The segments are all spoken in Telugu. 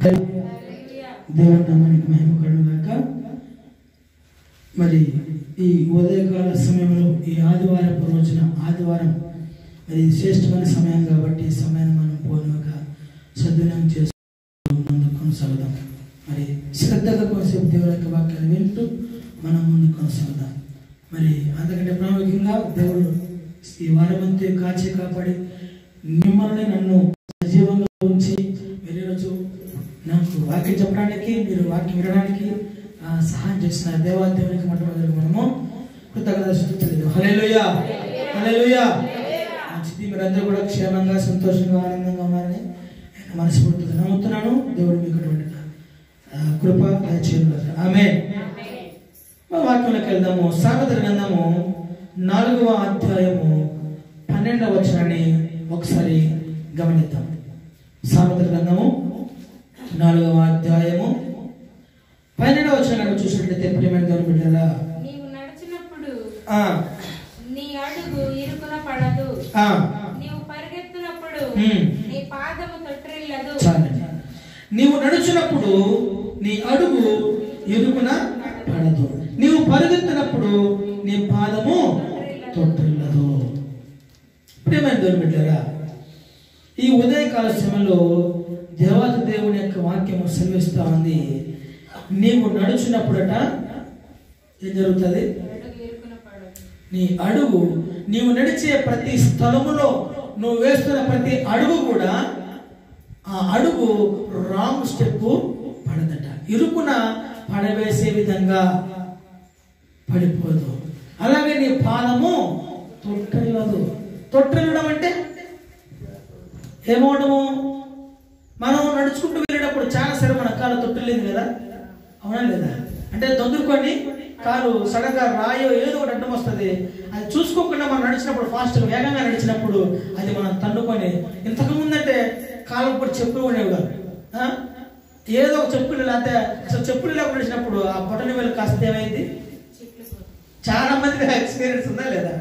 దేవుని నామానికి మహిమ కలుగుగాక. మరి ఈ ఉదయకాల సమయంలో ఈ ఆదివారపు రోజున ఆదివారం మరి శ్రేష్టమైన సమయం కాబట్టి ఈ సమయాన్ని మనం పోనుగా సద్వినియోగం చేసుకుంటూ ముందుకు కొనసాగుదాం. మరి శ్రద్ధగా కొంతసేపు దేవుని యొక్క వాక్యాన్ని వింటూ మనం ముందుకు కొనసాగుదాం. మరి అంతకంటే ప్రాముఖ్యంగా దేవుడు ఈ వారమంతా కాచి కాపాడి మిమ్మల్ని నన్ను సజీవంగా ఉంచి మీరు ఈరోజు నాకు వాక్యం చెప్పడానికి మీరు వాక్యం వినడానికి సహాయం చేసిన దేవాదేవునికి మొట్టమొదటి మనము కృతజ్ఞతాస్తుతులు తెలియదు. హల్లెలూయా హల్లెలూయా. మంచిది, మీరందరూ కూడా క్షేమంగా సంతోషంగా ఆనందంగా ఉన్నారని నేను మనస్ఫూర్తిగా నమ్ముతున్నాను. దేవుడు మీకు అటువంటి కృప దయచేయను. ఆమేన్. వాక్యంలోకి వెళ్దాము. సామెతల గ్రంథము 4వ అధ్యాయము 12వ వచనాన్ని ఒకసారి గమనిద్దాం. సామెతల గ్రంథము 4వ అధ్యాయము 12వ వచనాన్ని చూసినట్లయితే ప్రియమైన దేవుని బిడ్డలారా, నీవు నడుచునప్పుడు నీ అడుగు ఇరుకున పడదు, నీవు పరిగెత్తునప్పుడు నీ పాదము తొట్టిల్లదు. చాలండి. నీవు నడుచునప్పుడు నీ అడుగు ఇరుకున పడదు, నీవు పరిగెత్తినప్పుడు నీ పాదము తొట్టిల్లదు. ప్రియమైన దేవుని బిడ్డలారా, ఈ ఉదయకాల సమయంలో దేవాది దేవుని యొక్క వాక్యము సెలవిస్తా ఉంది. నీవు నడుచున్నప్పుడట ఏం జరుగుతుంది? నీ అడుగు, నీవు నడిచే ప్రతి స్థలములో నువ్వు వేస్తున్న ప్రతి అడుగు కూడా ఆ అడుగు రాంగ్ స్టెప్ పడదట, ఇరుకున పడవేసే విధంగా పడిపోదు. అలాగే నీ పాదము తొట్టిల్లదు. తొట్టిల్లడం అంటే ఏమవడము? మనం నడుచుకుంటూ వెళ్ళేటప్పుడు చాలా సరే మన కాలు తొట్టిల్లేదు కదా, అవునా లేదా? అంటే తొందరకొని కాలు సడన్ గా రాయో ఏదో ఒకటి అడ్డం వస్తుంది. అది చూసుకోకుండా మనం నడిచినప్పుడు ఫాస్ట్గా వేగంగా నడిచినప్పుడు అది మనం తన్నుకొని, ఇంతకు ముందంటే కాళ్ళకు కూడా చెప్పులు ఉండేవి కాదు. ఏదో ఒక చెప్పులు లేకపోతే అసలు చెప్పులు లేకుండా నడిచినప్పుడు ఆ బొటన వేలు కాస్త ఏమైంది? చాలా మందికి ఎక్స్పీరియన్స్ ఉందా లేదా?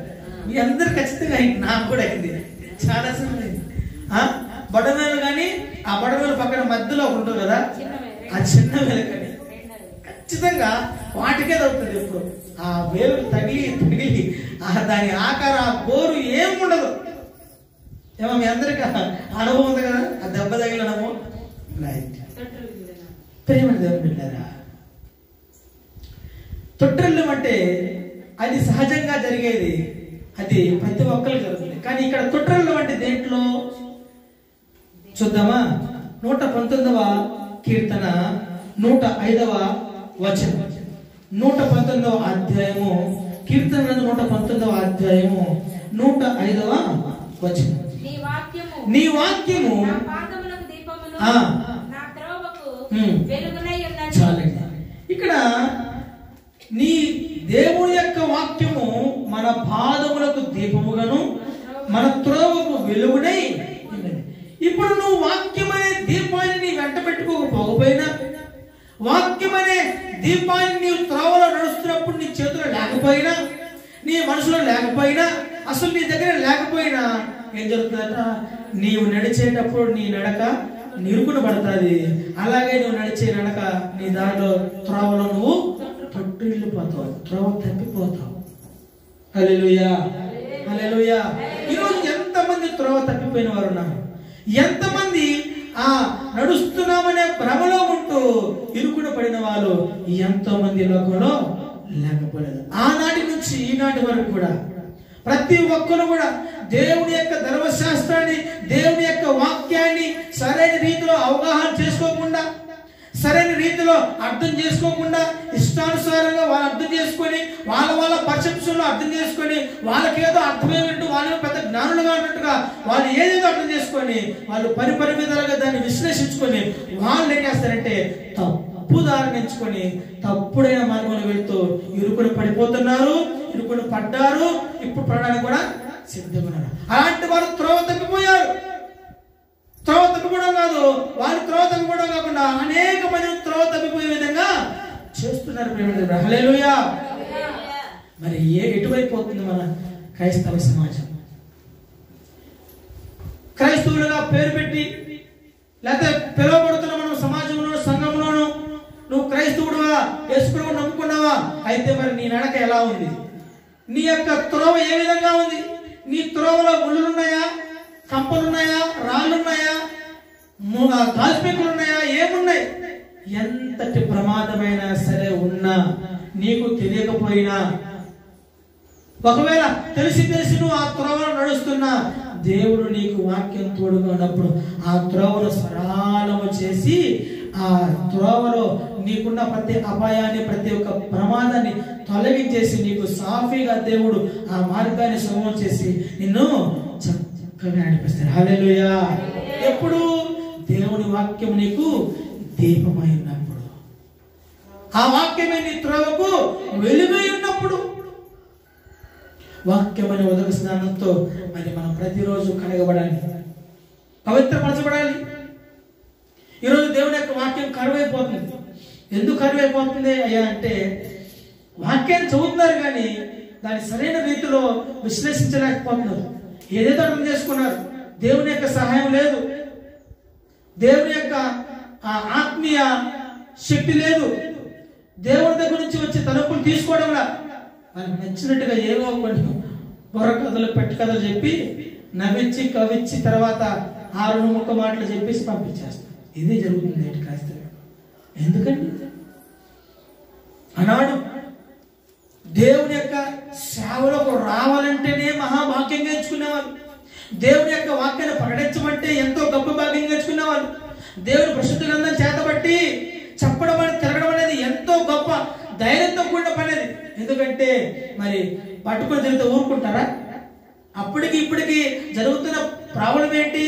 మీ అందరు ఖచ్చితంగా అయింది, నాకు కూడా అయింది, చాలా సమయం అయింది. బొటనవేలు కానీ ఆ బొటనవేలు పక్కన మధ్యలో ఉంటుంది కదా, ఆ చిన్న వేలు కానీ ఖచ్చితంగా వాటికే తగ్గుతుంది. ఎప్పుడు ఆ వేలు తగిలి దాని ఆకారం ఆ బోరు ఏముండదు. ఏమో మీ అందరికి అనుభవం ఉంది కదా, ఆ దెబ్బ తగిలిన అనుభవం. రైట్. ప్రియమైన దేవుని బిడ్డలారా, తొట్టిల్లడం అంటే అది సహజంగా జరిగేది, అది ప్రతి ఒక్కరికి జరుగుతుంది. కానీ ఇక్కడ తొట్టిల్లడం అంటే దేంట్లో చూద్దామా? 119వ కీర్తన 105వ వచనం. 119వ అధ్యాయము కీర్తన 119వ అధ్యాయము 105వ వచనం. నీ వాక్యము నా పాదములకు దీపమును, నా త్రోవకు వెలుగునై ఉన్నది. చాలండి. ఇక్కడ నీ దేవుని యొక్క వాక్యము మన పాదములకు దీపముగాను మన త్రోవకు వెలుగునై ఉన్నది. ఇప్పుడు నువ్వు వాక్యమనే దీపాన్ని నీ వెంట పెట్టుకోకపోయినా, వాక్యమనే దీపాన్ని నీవు త్రోవలో నడుస్తున్నప్పుడు నీ చేతిలో లేకపోయినా, నీ మనసులో లేకపోయినా, అసలు నీ దగ్గర లేకపోయినా ఏం జరుగుతుందట? నీవు నడిచేటప్పుడు నీ నడక నిరుకున పడుతుంది. అలాగే నువ్వు నడిచే నడక నీ దారిలో త్రోవలో నువ్వు తొట్టిల్లిపోతావు, త్రోవ తప్పిపోతావు. హల్లెలూయా హల్లెలూయా. ఈరోజు ఎంతమంది త్రోవ తప్పిపోయిన వారు ఉన్నారు? ఎంతమంది ఆ నడుస్తున్నామనే భ్రమలో ఉంటూ ఇరుకున పడిన వాళ్ళు ఎంతో మంది లోకంలో లేకపోలేదు. ఆనాటి నుంచి ఈనాటి వరకు కూడా ప్రతి ఒక్కరు కూడా దేవుని యొక్క ధర్మశాస్త్రాన్ని, దేవుని యొక్క వాక్యాన్ని సరైన రీతిలో అవగాహన చేసుకోకుండా, సరైన రీతిలో అర్థం చేసుకోకుండా, ఇష్టానుసారంగా వాళ్ళు అర్థం చేసుకొని వాళ్ళ పర్సెప్షన్ లో అర్థం చేసుకొని వాళ్ళకేదో అర్థమేమిటో వాళ్ళు పెద్ద జ్ఞానులుగా ఉన్నట్టుగా వాళ్ళు ఏదేదో అర్థం చేసుకొని వాళ్ళు పరిమితాలుగా దాన్ని విశ్లేషించుకొని వాళ్ళు ఏం చేస్తారంటే తప్పు దారిని ఎంచుకొని తప్పుడైన మార్గంలో వెళ్తూ ఇరుకుని పడిపోతున్నారు, ఇరుకుని పడ్డారు, ఇప్పుడు పడడానికి కూడా సిద్ధంగా ఉన్నారు. అలాంటి వారు త్రోవ తప్పిపోయారు. త్రోవ తప్పిపోవడం కాదు, వాళ్ళు త్రోవ తప్పిపోవడం కాకుండా అనేక మంది త్రోవ తప్పిపోయే విధంగా చేస్తున్నారు. హల్లెలూయా. మరి ఎటువైపు పోతుంది మన క్రైస్తవ సమాజం? క్రైస్తవులుగా పేరు పెట్టి లేకపోతే పిలువబడుతున్న మనం సమాజంలో అయితే మరి నీ నడక ఎలా ఉంది? నీ యొక్క త్రోవ ఏ విధంగా ఉంది? నీ త్రోవలో ముళ్ళులున్నాయా, కంపలున్నాయా, రాళ్ళున్నాయా, గాల్పెక్కులున్నాయా, ఏమున్నాయి? ఎంతటి ప్రమాదమైనా సరే ఉన్నా నీకు తెలియకపోయినా, ఒకవేళ తెలిసి నువ్వు ఆ త్రోవలో నడుస్తున్నా, దేవుడు నీకు వాక్యం తోడుగా ఉన్నప్పుడు ఆ త్రోవను సరళము చేసి ఆ త్రోవలో నీకున్న ప్రతి అపాయాన్ని, ప్రతి ఒక్క ప్రమాదాన్ని తొలగించేసి నీకు సాఫీగా దేవుడు ఆ మార్గాన్ని సుగమం చేసి నిన్ను చక్కగా నడిపిస్తాడు. హల్లెలూయా. ఎప్పుడు? దేవుని వాక్యం నీకు దీపమై ఉన్నప్పుడు, ఆ వాక్యమే నీ త్రోవకు వెలుగై ఉన్నప్పుడు. వాక్యమని ఉదక స్నానంతో మరి మనం ప్రతిరోజు కడగబడాలి, పవిత్రపరచబడాలి. ఈరోజు దేవుని యొక్క వాక్యం కరువైపోతుంది. ఎందుకు కరువైపోతుంది అయ్యా అంటే, వాక్యాన్ని చదువుతున్నారు కానీ దాన్ని సరైన రీతిలో విశ్లేషించలేకపోతున్నారు. ఏదైతే అర్థం చేసుకున్నారు, దేవుని యొక్క సహాయం లేదు, దేవుని యొక్క ఆత్మీయ శక్తి లేదు, దేవుని దగ్గర నుంచి వచ్చే తలుపులు తీసుకోవడంలా మనకు నచ్చినట్టుగా ఏవో కొన్ని బొర్ర కథలు, పెట్టి కథలు చెప్పి నవ్వించి కవిచ్చి తర్వాత 6 ముక్క మాటలు చెప్పేసి పంపించేస్తాం. ఇదే జరుగుతుంది ఏంటి కాస్త. ఎందుకండి? ఆనాడు దేవుని యొక్క సేవలకు రావాలంటేనే మహాభాగ్యంగా ఎంచుకునేవారు. దేవుని యొక్క వాక్యాన్ని ప్రకటించమంటే ఎంతో గొప్ప భాగ్యంగా ఎంచుకునేవారు. దేవుని పరిశుద్ధ గ్రంథం చేతబట్టి చెప్పడం అనేది, తిరగడం అనేది ఎంతో గొప్ప ధైర్యంతో కూడిన పనేది. ఎందుకంటే మరి పట్టుకుని తిరిగితే ఊరుకుంటారా? అప్పటికి ఇప్పటికి జరుగుతున్న ప్రాబ్లం ఏంటి?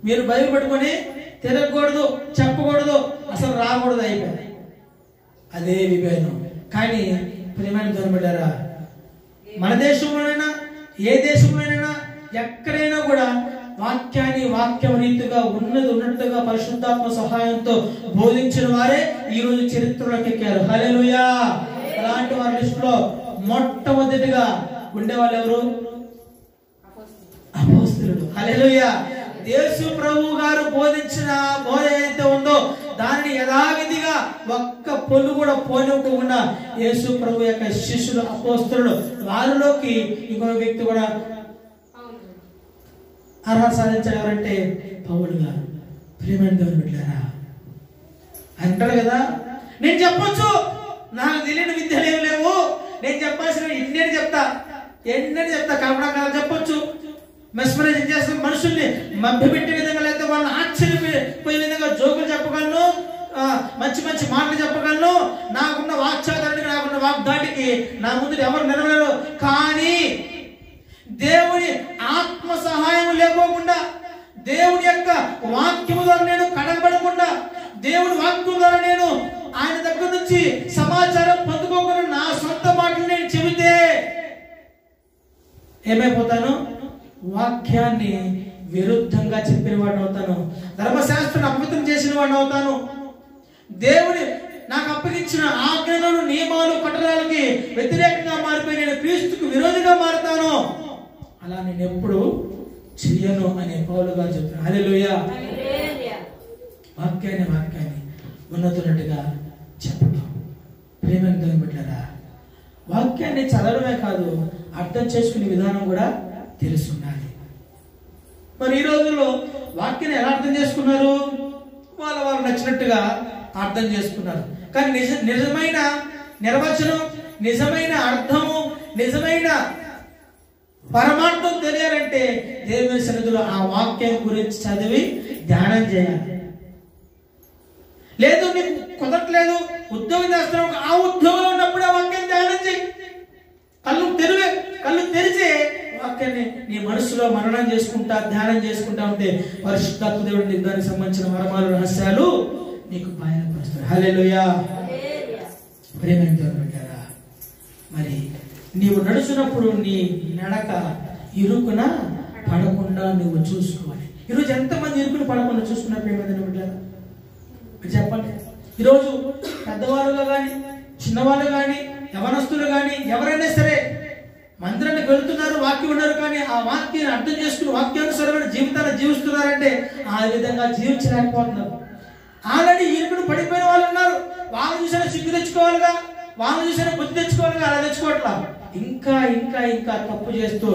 మీరు బైబిల్ పట్టుకొని తిరగకూడదు, చెప్పకూడదు, అసలు రాకూడదు అయిపోయింది. అదే విభేదం. కానీ ప్రియమైన దేవుని బిడ్డలారా, మన దేశంలోనైనా ఏ దేశంలోనైనా ఎక్కడైనా కూడా వాక్యాన్ని వాక్యం రీతిగా ఉన్నట్టుగా పరిశుద్ధాత్మ సహాయంతో బోధించిన వారే ఈ రోజు చరిత్రలోకి ఎక్కారు. హల్లెలూయా. అలాంటి వారి లిస్టులో మొట్టమొదటిగా ఉండేవాళ్ళు ఎవరు? అపోస్తలుడు. హల్లెలూయా. యేసు ప్రభువు గారు బోధించిన బోధ ఏదైతే ఉందో దానిని యథావిధిగా ఒక్క పొల్లు కూడా పోనివ్వకుండా యేసు ప్రభు యొక్క శిష్యులు, అపోస్తలుడు, వారిలోకి ఇంకొక వ్యక్తి కూడా అర్హత సాధించాడు. ఎవరంటే పౌలు గారు. ప్రియమైన దేవుని బిడ్డలారా, అంటాడు కదా, నేను చెప్పొచ్చు, నాకు తెలియని విద్యలు ఏమి లేవు, నేను చెప్పాల్సిన ఎన్నని చెప్తా కాకుండా చెప్పొచ్చు, మెస్మరైజ్ చేస్తున్న మనుషుల్ని మభ్యపెట్టే విధంగా, లేకపోతే వాళ్ళని ఆశ్చర్యపోయే విధంగా జోకులు చెప్పగలను, మంచి మంచి మాటలు చెప్పగలను, నాకున్న వాక్చాదానికి, నాకున్న వాగ్దాటికి నా ముందు ఎవరు నిలవలేరు. కానీ దేవుని ఆత్మ సహాయం లేకోకుండా, దేవుని యొక్క వాక్యము ద్వారా నేను కడగబడకుండా, దేవుని వాక్యం ద్వారా నేను ఆయన దగ్గర నుంచి సమాచారం పొందుకోకుండా నా సొంత మాటలు నేను చెబితే ఏమైపోతాను? వాక్యాన్ని విరుద్ధంగా చెప్పిన వాడిని అవుతాను, ధర్మశాస్త్రాన్ని అపవిత్రం చేసిన వాడిని అవుతాను, దేవుని నాకు అప్పగించిన ఆజ్ఞలను, నియమాలు, కట్టడాలకి వ్యతిరేకంగా మారిపోయి నేను క్రీస్తుకు విరోధిగా మారుతాను. అలా నేను ఎప్పుడు చెయ్యను అనే పౌలు గారు చెప్తాను. హల్లెలూయా. వాక్యాన్ని ఉన్నతున్నట్టుగా చెప్పడం. ప్రియమైన దేవుని బిడ్డలారా, వాక్యాన్ని చదవడమే కాదు, అర్థం చేసుకునే విధానం కూడా తెలిసి ఉండాలి. మరి ఈ రోజుల్లో వాక్యాన్ని ఎలా అర్థం చేసుకున్నారు? వాళ్ళు నచ్చినట్టుగా అర్థం చేసుకున్నారు. కానీ నిజమైన నిర్వచనం, నిజమైన అర్థము, నిజమైన పరమార్థం తెలియాలంటే దేవుని సన్నిధిలో ఆ వాక్యం గురించి చదివి ధ్యానం చేయాలి. లేదు నీకు కుదరట్లేదు, ఉద్యోగం చేస్తున్నావు, ఆ ఉద్యోగంలో ఉన్నప్పుడు ఆ వాక్యం ధ్యానం చేయి. కళ్ళు తెరిచే వాక్యాన్ని నీ మనసులో మననం చేసుకుంటా, ధ్యానం చేసుకుంటా ఉంటే పరిశుద్ధాత్మ దేవుడు దానికి సంబంధించిన మర్మాలు, రహస్యాలు నీకు బయలుపరుస్తాడు. హల్లెలూయా. ప్రియమైన దేవుని బిడ్డలారా, మరి నీవు నడుచున్నప్పుడు నీ నడక ఇరుకున పడకుండా నువ్వు చూసుకోవాలి. ఈరోజు ఎంతమంది ఇరుకును పడకుండా చూసుకున్నారు? ప్రియమైన దేవుని బిడ్డలారా, చెప్పండి. ఈరోజు పెద్దవాళ్ళుగా కానీ, చిన్నవాళ్ళు కానీ, యవనస్తులు కానీ, ఎవరైనా సరే మందిరానికి వెళ్తున్నారు, వాక్యం ఉన్నారు, కానీ ఆ వాక్యాన్ని అర్థం చేసుకుని వాక్యానుసారమైన జీవితాన్ని జీవిస్తున్నారంటే ఆ విధంగా జీవించలేకపోతున్నారు. ఆల్రెడీ ఇరుకును పడిపోయిన వాళ్ళు ఉన్నారు, వాళ్ళు చూసినా సిగ్గు తెచ్చుకోవాలిగా. వాళ్ళని చూసిన బుద్ధి తెచ్చుకోవాలి, అలా తెచ్చుకోవట్లా. ఇంకా ఇంకా ఇంకా తప్పు చేస్తూ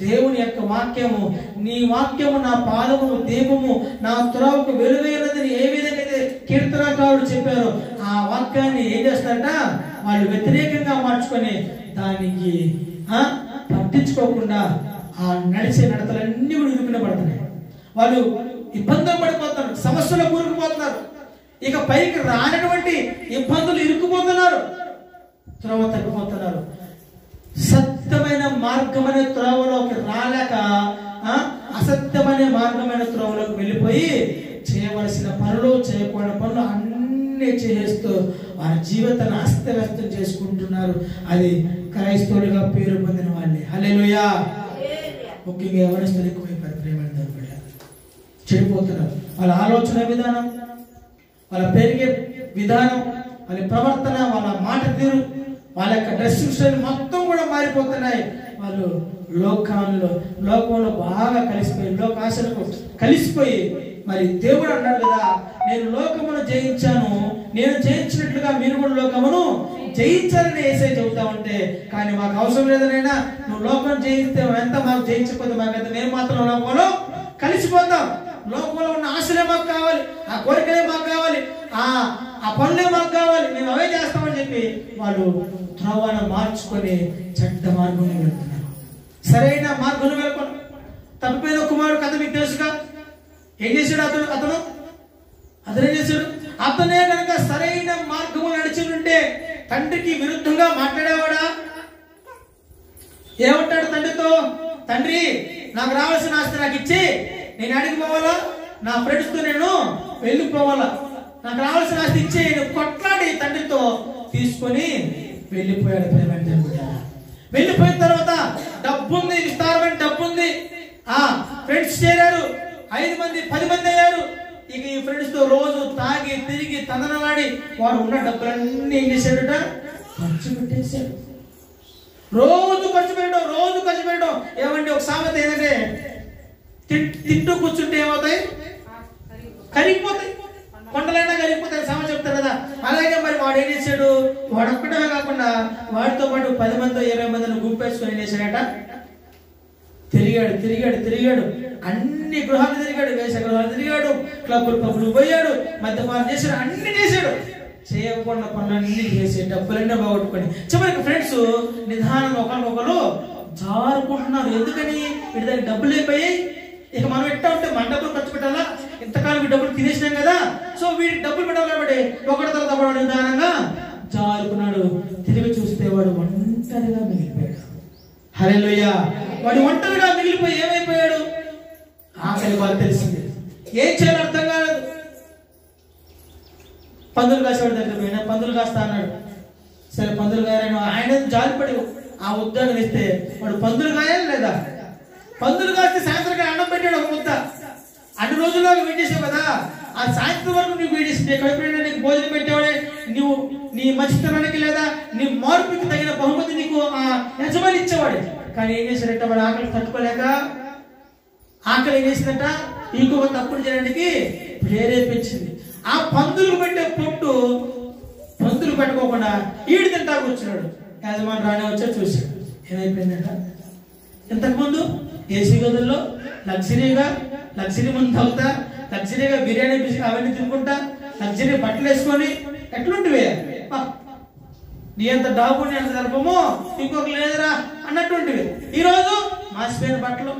దేవుని యొక్క వాక్యము, నీ వాక్యము నా పాదము దీపము నా త్రోవకు వెలుగైనదని ఏ విధంగా అయితే కీర్తనకారుడు చెప్పారో ఆ వాక్యాన్ని ఏం చేస్తారట వాళ్ళు వ్యతిరేకంగా మార్చుకొని దానికి పట్టించుకోకుండా ఆ నడిచే నడతలన్నీ కూడా ఇరుకున పడుతున్నాయి. వాళ్ళు ఇబ్బందులు పడిపోతున్నారు, సమస్యలు కూరుకుపోతున్నారు, ఇక పైకి రానటువంటి ఇబ్బందులు ఇరుక్కుపోతున్నారు, త్రోవ తగ్గిపోతున్నారు. సత్యమైన మార్గమైన త్రోవలోకి రాలేక అసత్యమైన మార్గమైన త్రోవలోకి వెళ్ళిపోయి చేయవలసిన పనులు చేయకూడని పనులు అన్ని చేస్తూ వారి జీవితాన్ని అస్తవ్యస్తం చేసుకుంటున్నారు. అది క్రైస్తవుడిగా పేరు పొందిన వాళ్ళే. హల్లెలూయా. ముఖ్యంగా ఎవరిస్తులు ఎక్కువైపోయారు, ప్రేమను చెడిపోతున్నారు. వాళ్ళ ఆలోచన విధానం, వాళ్ళ పెరిగే విధానం, వాళ్ళ ప్రవర్తన, వాళ్ళ మాట తీరు, వాళ్ళ యొక్క డ్రెస్సింగ్ స్టైల్ మొత్తం కూడా మారిపోతున్నాయి. వాళ్ళు లోకంలో బాగా కలిసిపోయి లోకాశలకు కలిసిపోయి, మరి దేవుడు అన్నాడు కదా, నేను లోకమును జయించాను, నేను జయించినట్లుగా మీరు కూడా లోకమును జయించాలని ఏసై చెబుతా ఉంటే, కానీ మాకు అవసరం లేదనైనా నువ్వు లోకం జయిస్తే ఎంత మాకు జయించకపోతే మాకైతే మేము మాత్రం లోకంలో కలిసిపోతాం. లోకంలో ఉన్న ఆశలే మాకు కావాలి, ఆ కోరికలే మాకు కావాలి, ఆ పనులే మాకు కావాలి, మేము అవే చేస్తామని చెప్పి వాళ్ళు త్రోవను మార్చుకొని చెడ్డ మార్గంలో వెళ్తున్నారు. సరైన మార్గంలో వెళ్ళకుండా తప్పిపోయిన కుమారుడు కథ మీకు తెలుసుగా. ఏం చేశాడు అతనేం చేశాడు? అతనే కనుక సరైన మార్గము నడిచి ఉంటే తండ్రికి విరుద్ధంగా మాట్లాడేవాడా? ఏమంటాడు తండ్రితో, తండ్రి నాకు రావాల్సిన ఆస్తి నాకు ఇచ్చి నేను అడిగిపోవాలా, నా ఫ్రెండ్స్ తో నేను వెళ్ళిపోవాలా, నాకు రావాల్సిన ఆస్తి ఇచ్చి కొట్లాడి తండ్రితో తీసుకొని వెళ్ళిపోయాడు. వెళ్ళిపోయిన తర్వాత డబ్బుంది, విస్తారమైన డబ్బుంది, ఫ్రెండ్స్ చేరారు, 5 మంది 10 మంది అయ్యారు. ఇక ఈ ఫ్రెండ్స్ తో రోజు తాగి తిరిగి తదనలాడి వాడు ఉన్న డబ్బులన్నీ ఏం చేశాడట, ఖర్చు పెట్టేశాడు. రోజు ఖర్చు పెట్టడం. ఏమంటే ఒక సామెత ఏంటంటే, తింటూ కూర్చుంటే ఏమవుతాయి, కరిగిపోతాయి, కొండలైనా కరిగిపోతాయి సామెత చెప్తారు కదా. అలాగే మరి వాడు ఏం చేశాడు, వాడు ఒక్కడే కాకుండా వాడితో పాటు 10 మంది 20 మందిని గుంపేసుకొని ఏం చేశాడట, తిరిగాడు. అన్ని గృహాలు తిరిగాడు, వేస గృహాలు తిరిగాడు, పబ్బులు పోయాడు, మద్యపానం చేశాడు, అన్ని చేశాడు. చేయకుండా పనులన్నీ చేసి డబ్బులన్నీ బాగొట్టుకొని చివరికి ఫ్రెండ్స్ నిదానం ఒకరు జారుకుంటున్నారు. ఎందుకని? వీడి దగ్గర డబ్బులు అయిపోయాయి. ఇక మనం ఎట్టా ఉంటే మన డబ్బులు ఖర్చు పెట్టాలా, ఇంతకాలం వీడి డబ్బులు తినేసినాం కదా, సో వీడికి డబ్బులు పెట్టాలి కాబట్టి ఒకటి తర్వాత ఒకడు నిదానంగా జారుకున్నాడు. తిరిగి చూస్తే వాడు ఒంటరిగా మిగిలిపోయాడు. హల్లెలూయా. వాడు ఒంటరిగా మిగిలిపోయి ఏమైపోయాడు, ఆకలి బాగా తెలిసింది, ఏం చేయాలో అర్థం కాలేదు. పందులు కాసేవాడి దగ్గర పోయినా పందులు కాస్తా అన్నాడు. సరే పందులు కాయని ఆయన జాలిపడి ఆ ఉద్యోగం ఇస్తే వాడు పందులు కాయాలి లేదా, పందులు కాస్తే సాయంత్రం అన్నం పెట్టాడు ఒక ముద్ద. అన్ని రోజుల్లో వెయిట్ చేసావు కదా, ఆ సాయంత్రం వరకు నువ్వు వెయిట్ చేసి ఎక్కడైనా నీకు భోజనం పెట్టేవాడే, నువ్వు నీ మంచితనానికి లేదా నీ మార్పుకి తగిన బహుమతి నీకు ఆ యజమాని ఇచ్చేవాడే. కానీ ఏం చేశాడంట, వాడు ఆకలి తట్టుకోలేక ఆకలి ఏం చేసిందంట, ఇంకొక తప్పుడు చేయడానికి ప్రేరేపించింది. ఆ పందులు పెట్టే పొట్టు పందులు పెట్టుకోకుండా ఈడు తింటా కూర్చున్నాడు. యజమాని రాని వచ్చా చూశాడు. ఏమైపోయిందంట, ఇంతకుముందు ఏసీ గదుల్లో లగ్జరీ ముందు తాగుతా, లగ్జరీగా బిర్యానీ అవన్నీ తినుకుంటా, లగ్జరీ బట్టలు వేసుకొని ఎట్లుంటివే, నీ అంత డాబు నీ అంత జరపము ఇంకొక లేదురా అన్నటువంటివి. ఈరోజు మాసిపోయిన బట్టలు,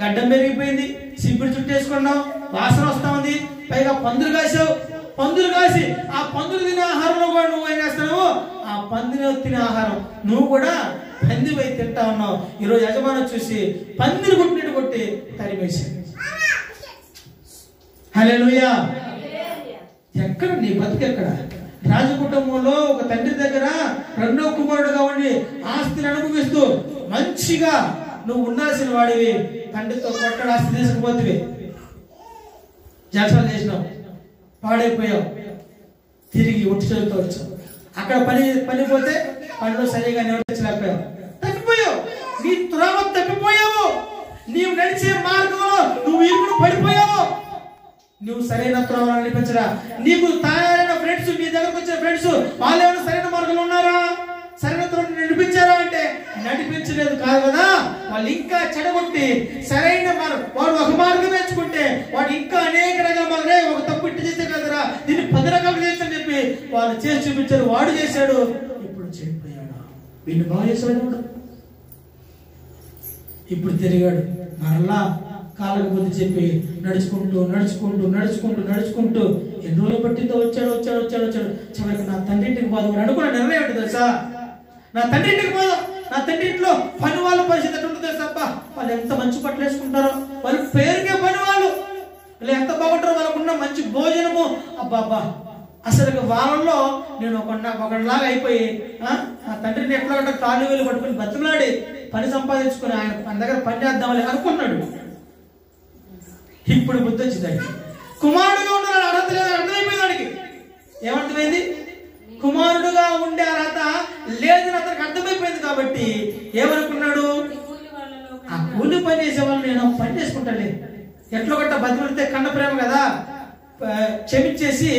గడ్డం పెరిగిపోయింది, సిబ్బిడి చుట్టేసుకున్నావు, వాసన వస్తా ఉంది, పైగా పందులు కాసావు. పందులు కాసి ఆ పందులు తినే ఆహారంలో కూడా నువ్వు ఏం చేస్తున్నావు, ఆ పందిని తినే ఆహారం నువ్వు కూడా పంది పోయి తింటా ఉన్నావు. ఈరోజు యజమాని చూసి పందిని కొట్టినట్టు కొట్టి తరిమేశాడు. హల్లెలూయా. ఎక్కడ నీ బతుకెక్కడ? రాజకుటుంబంలో ఒక తండ్రి దగ్గర రెండో కుమారుడుగా ఉండి ఆస్తిని అనుభవిస్తూ మంచిగా నువ్వు ఉండాల్సిన వాడివి, తండ్రితో కొట్టడు ఆస్తి తీసుకుపోతుంది, జలసాలు చేసినావు, పాడైపోయావు, తిరిగి ఒట్టి చేతితో వచ్చావు. అక్కడ పని పోతే పనిలో సరిగా నిలబడలేకపోయావు, తప్పిపోయావు, నీ త్రోవ తప్పిపోయావు, నీవు నడిచే మార్గంలో నువ్వు ఇప్పుడు పడిపోయావు. నువ్వు సరైన త్రోవ నడిపించరా, నీకు తయారైన ఫ్రెండ్స్, నీ దగ్గరకు వచ్చే ఫ్రెండ్స్ వాళ్ళు ఏమైనా సరైన మార్గంలో ఉన్నారా? సరైన త్రోవ నడిపించారా అంటే నడిపించలేదు కాదు కదా. వాళ్ళు ఇంకా చెడగొట్టి సరైన వాడు ఒక మార్గం ఎంచుకుంటే వాడు ఇంకా అనేక రకాల మార్గం, ఒక తప్పు ఇట్టు చేసే కదరా దీన్ని 10 రకాలు చేస్తాని చెప్పి వాళ్ళు చేసి చూపించారు. వాడు చేశాడు, ఇప్పుడు చెడిపోయాడు. వీళ్ళు బాగా చేసేవాడు, ఇప్పుడు తిరిగాడు. మరలా కాళ్ళకు బుద్ధి చెప్పి నడుచుకుంటూ నడుచుకుంటూ నడుచుకుంటూ నడుచుకుంటూ ఎన్ని రోజులు పట్టిందో వచ్చాడు వచ్చాడు వచ్చాడు వచ్చాడు. చివరికి నా తండ్రింటికి పోదాం అనుకున్న నిర్ణయం ఏంటి తెలుసా? నా తండ్రింటికి పోదాం. నా తండ్రింట్లో పని వాళ్ళ పరిస్థితి ఎట్లా ఉంటుంది తెలుసా? అబ్బా వాళ్ళు ఎంత మంచి బట్టలు వేసుకుంటారో, వాళ్ళ పేరుకే పని వాళ్ళు ఎంత బాగుంటారో, వాళ్ళకున్న మంచి భోజనము. అబ్బా అబ్బా అసలు వాళ్ళలో నేను ఒకలాగా అయిపోయి నా తండ్రిని ఎట్లా కాళ్ళు వేలు పట్టుకుని బతుకులాడి పని సంపాదించుకుని ఆయన దగ్గర పని చేద్దామని అనుకున్నాడు. ఇప్పుడు బుద్ధి వచ్చిందండి. కుమారుడుగా ఉండాలని అర్హత లేదు, అర్థమైపోయింది వాడికి. ఏమర్థమైంది? కుమారుడుగా ఉండే అర్హత లేదని అతనికి అర్థమైపోయింది. కాబట్టి ఏమనుకున్నాడు? ఆ కూలి పని చేసే వాళ్ళు నేను పని చేసుకుంటాను, ఎట్లా గట్ట బతుకుడితే కన్న ప్రేమ కదా, క్షమించేసి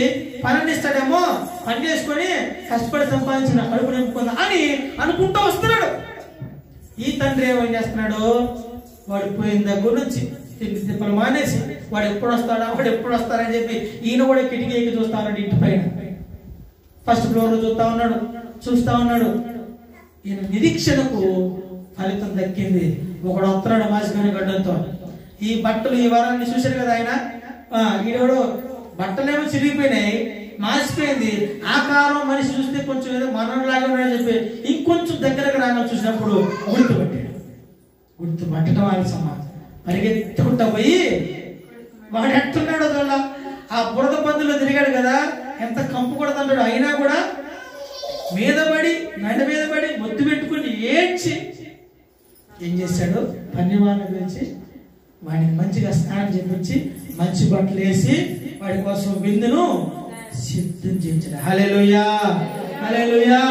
పని ఇస్తాడేమో, పని చేసుకొని కష్టపడి సంపాదించిన కడుపు నింపుకుందా అని అనుకుంటూ వస్తున్నాడు. ఈ తండ్రి ఏమని చేస్తున్నాడు? వాడు పోయిన దగ్గర నుంచి తిప్పలు మానేసి వాడు ఎప్పుడు వస్తాడని చెప్పి ఈయన కూడా కిటికీ ఎక్కి చూస్తా ఉన్నాడు. ఇంటి పైన ఫస్ట్ ఫ్లోర్ చూస్తా ఉన్నాడు. ఈయన నిరీక్షణకు ఫలితం దక్కింది. ఒకడు వస్తున్నాడు మాసికని గడ్డంతో. ఈ బట్టలు ఈ వారాన్ని చూశారు కదా ఆయన. ఈడోడు బట్టలేమో చిరిగిపోయినాయి, మాసిపోయింది. ఆకారం మనిషి చూస్తే కొంచెం ఏదో మనలాగా ఉన్నాడని చెప్పి ఇంకొంచెం దగ్గరకు రాగానే చూసినప్పుడు గుర్తుపట్టడం వాళ్ళ సమాజం. పరిగెత్తుకుంటా పోయి వాడు ఎట్టున్నాడు చూడ, ఆ బురద పందులో తిరిగాడు కదా, ఎంత కంపు కొడుతున్నాడు. అయినా కూడా మెడ మీద పడి మొద్దు పెట్టుకుని ఏడ్చి ఏం చేశాడు? పన్నివాడిని పిలిచి వాడిని మంచిగా స్నానం చేపించి మంచి బట్టలు వేసి వాడి కోసం విందును సిద్ధం చేయించాడు. హల్లెలూయా, హల్లెలూయా.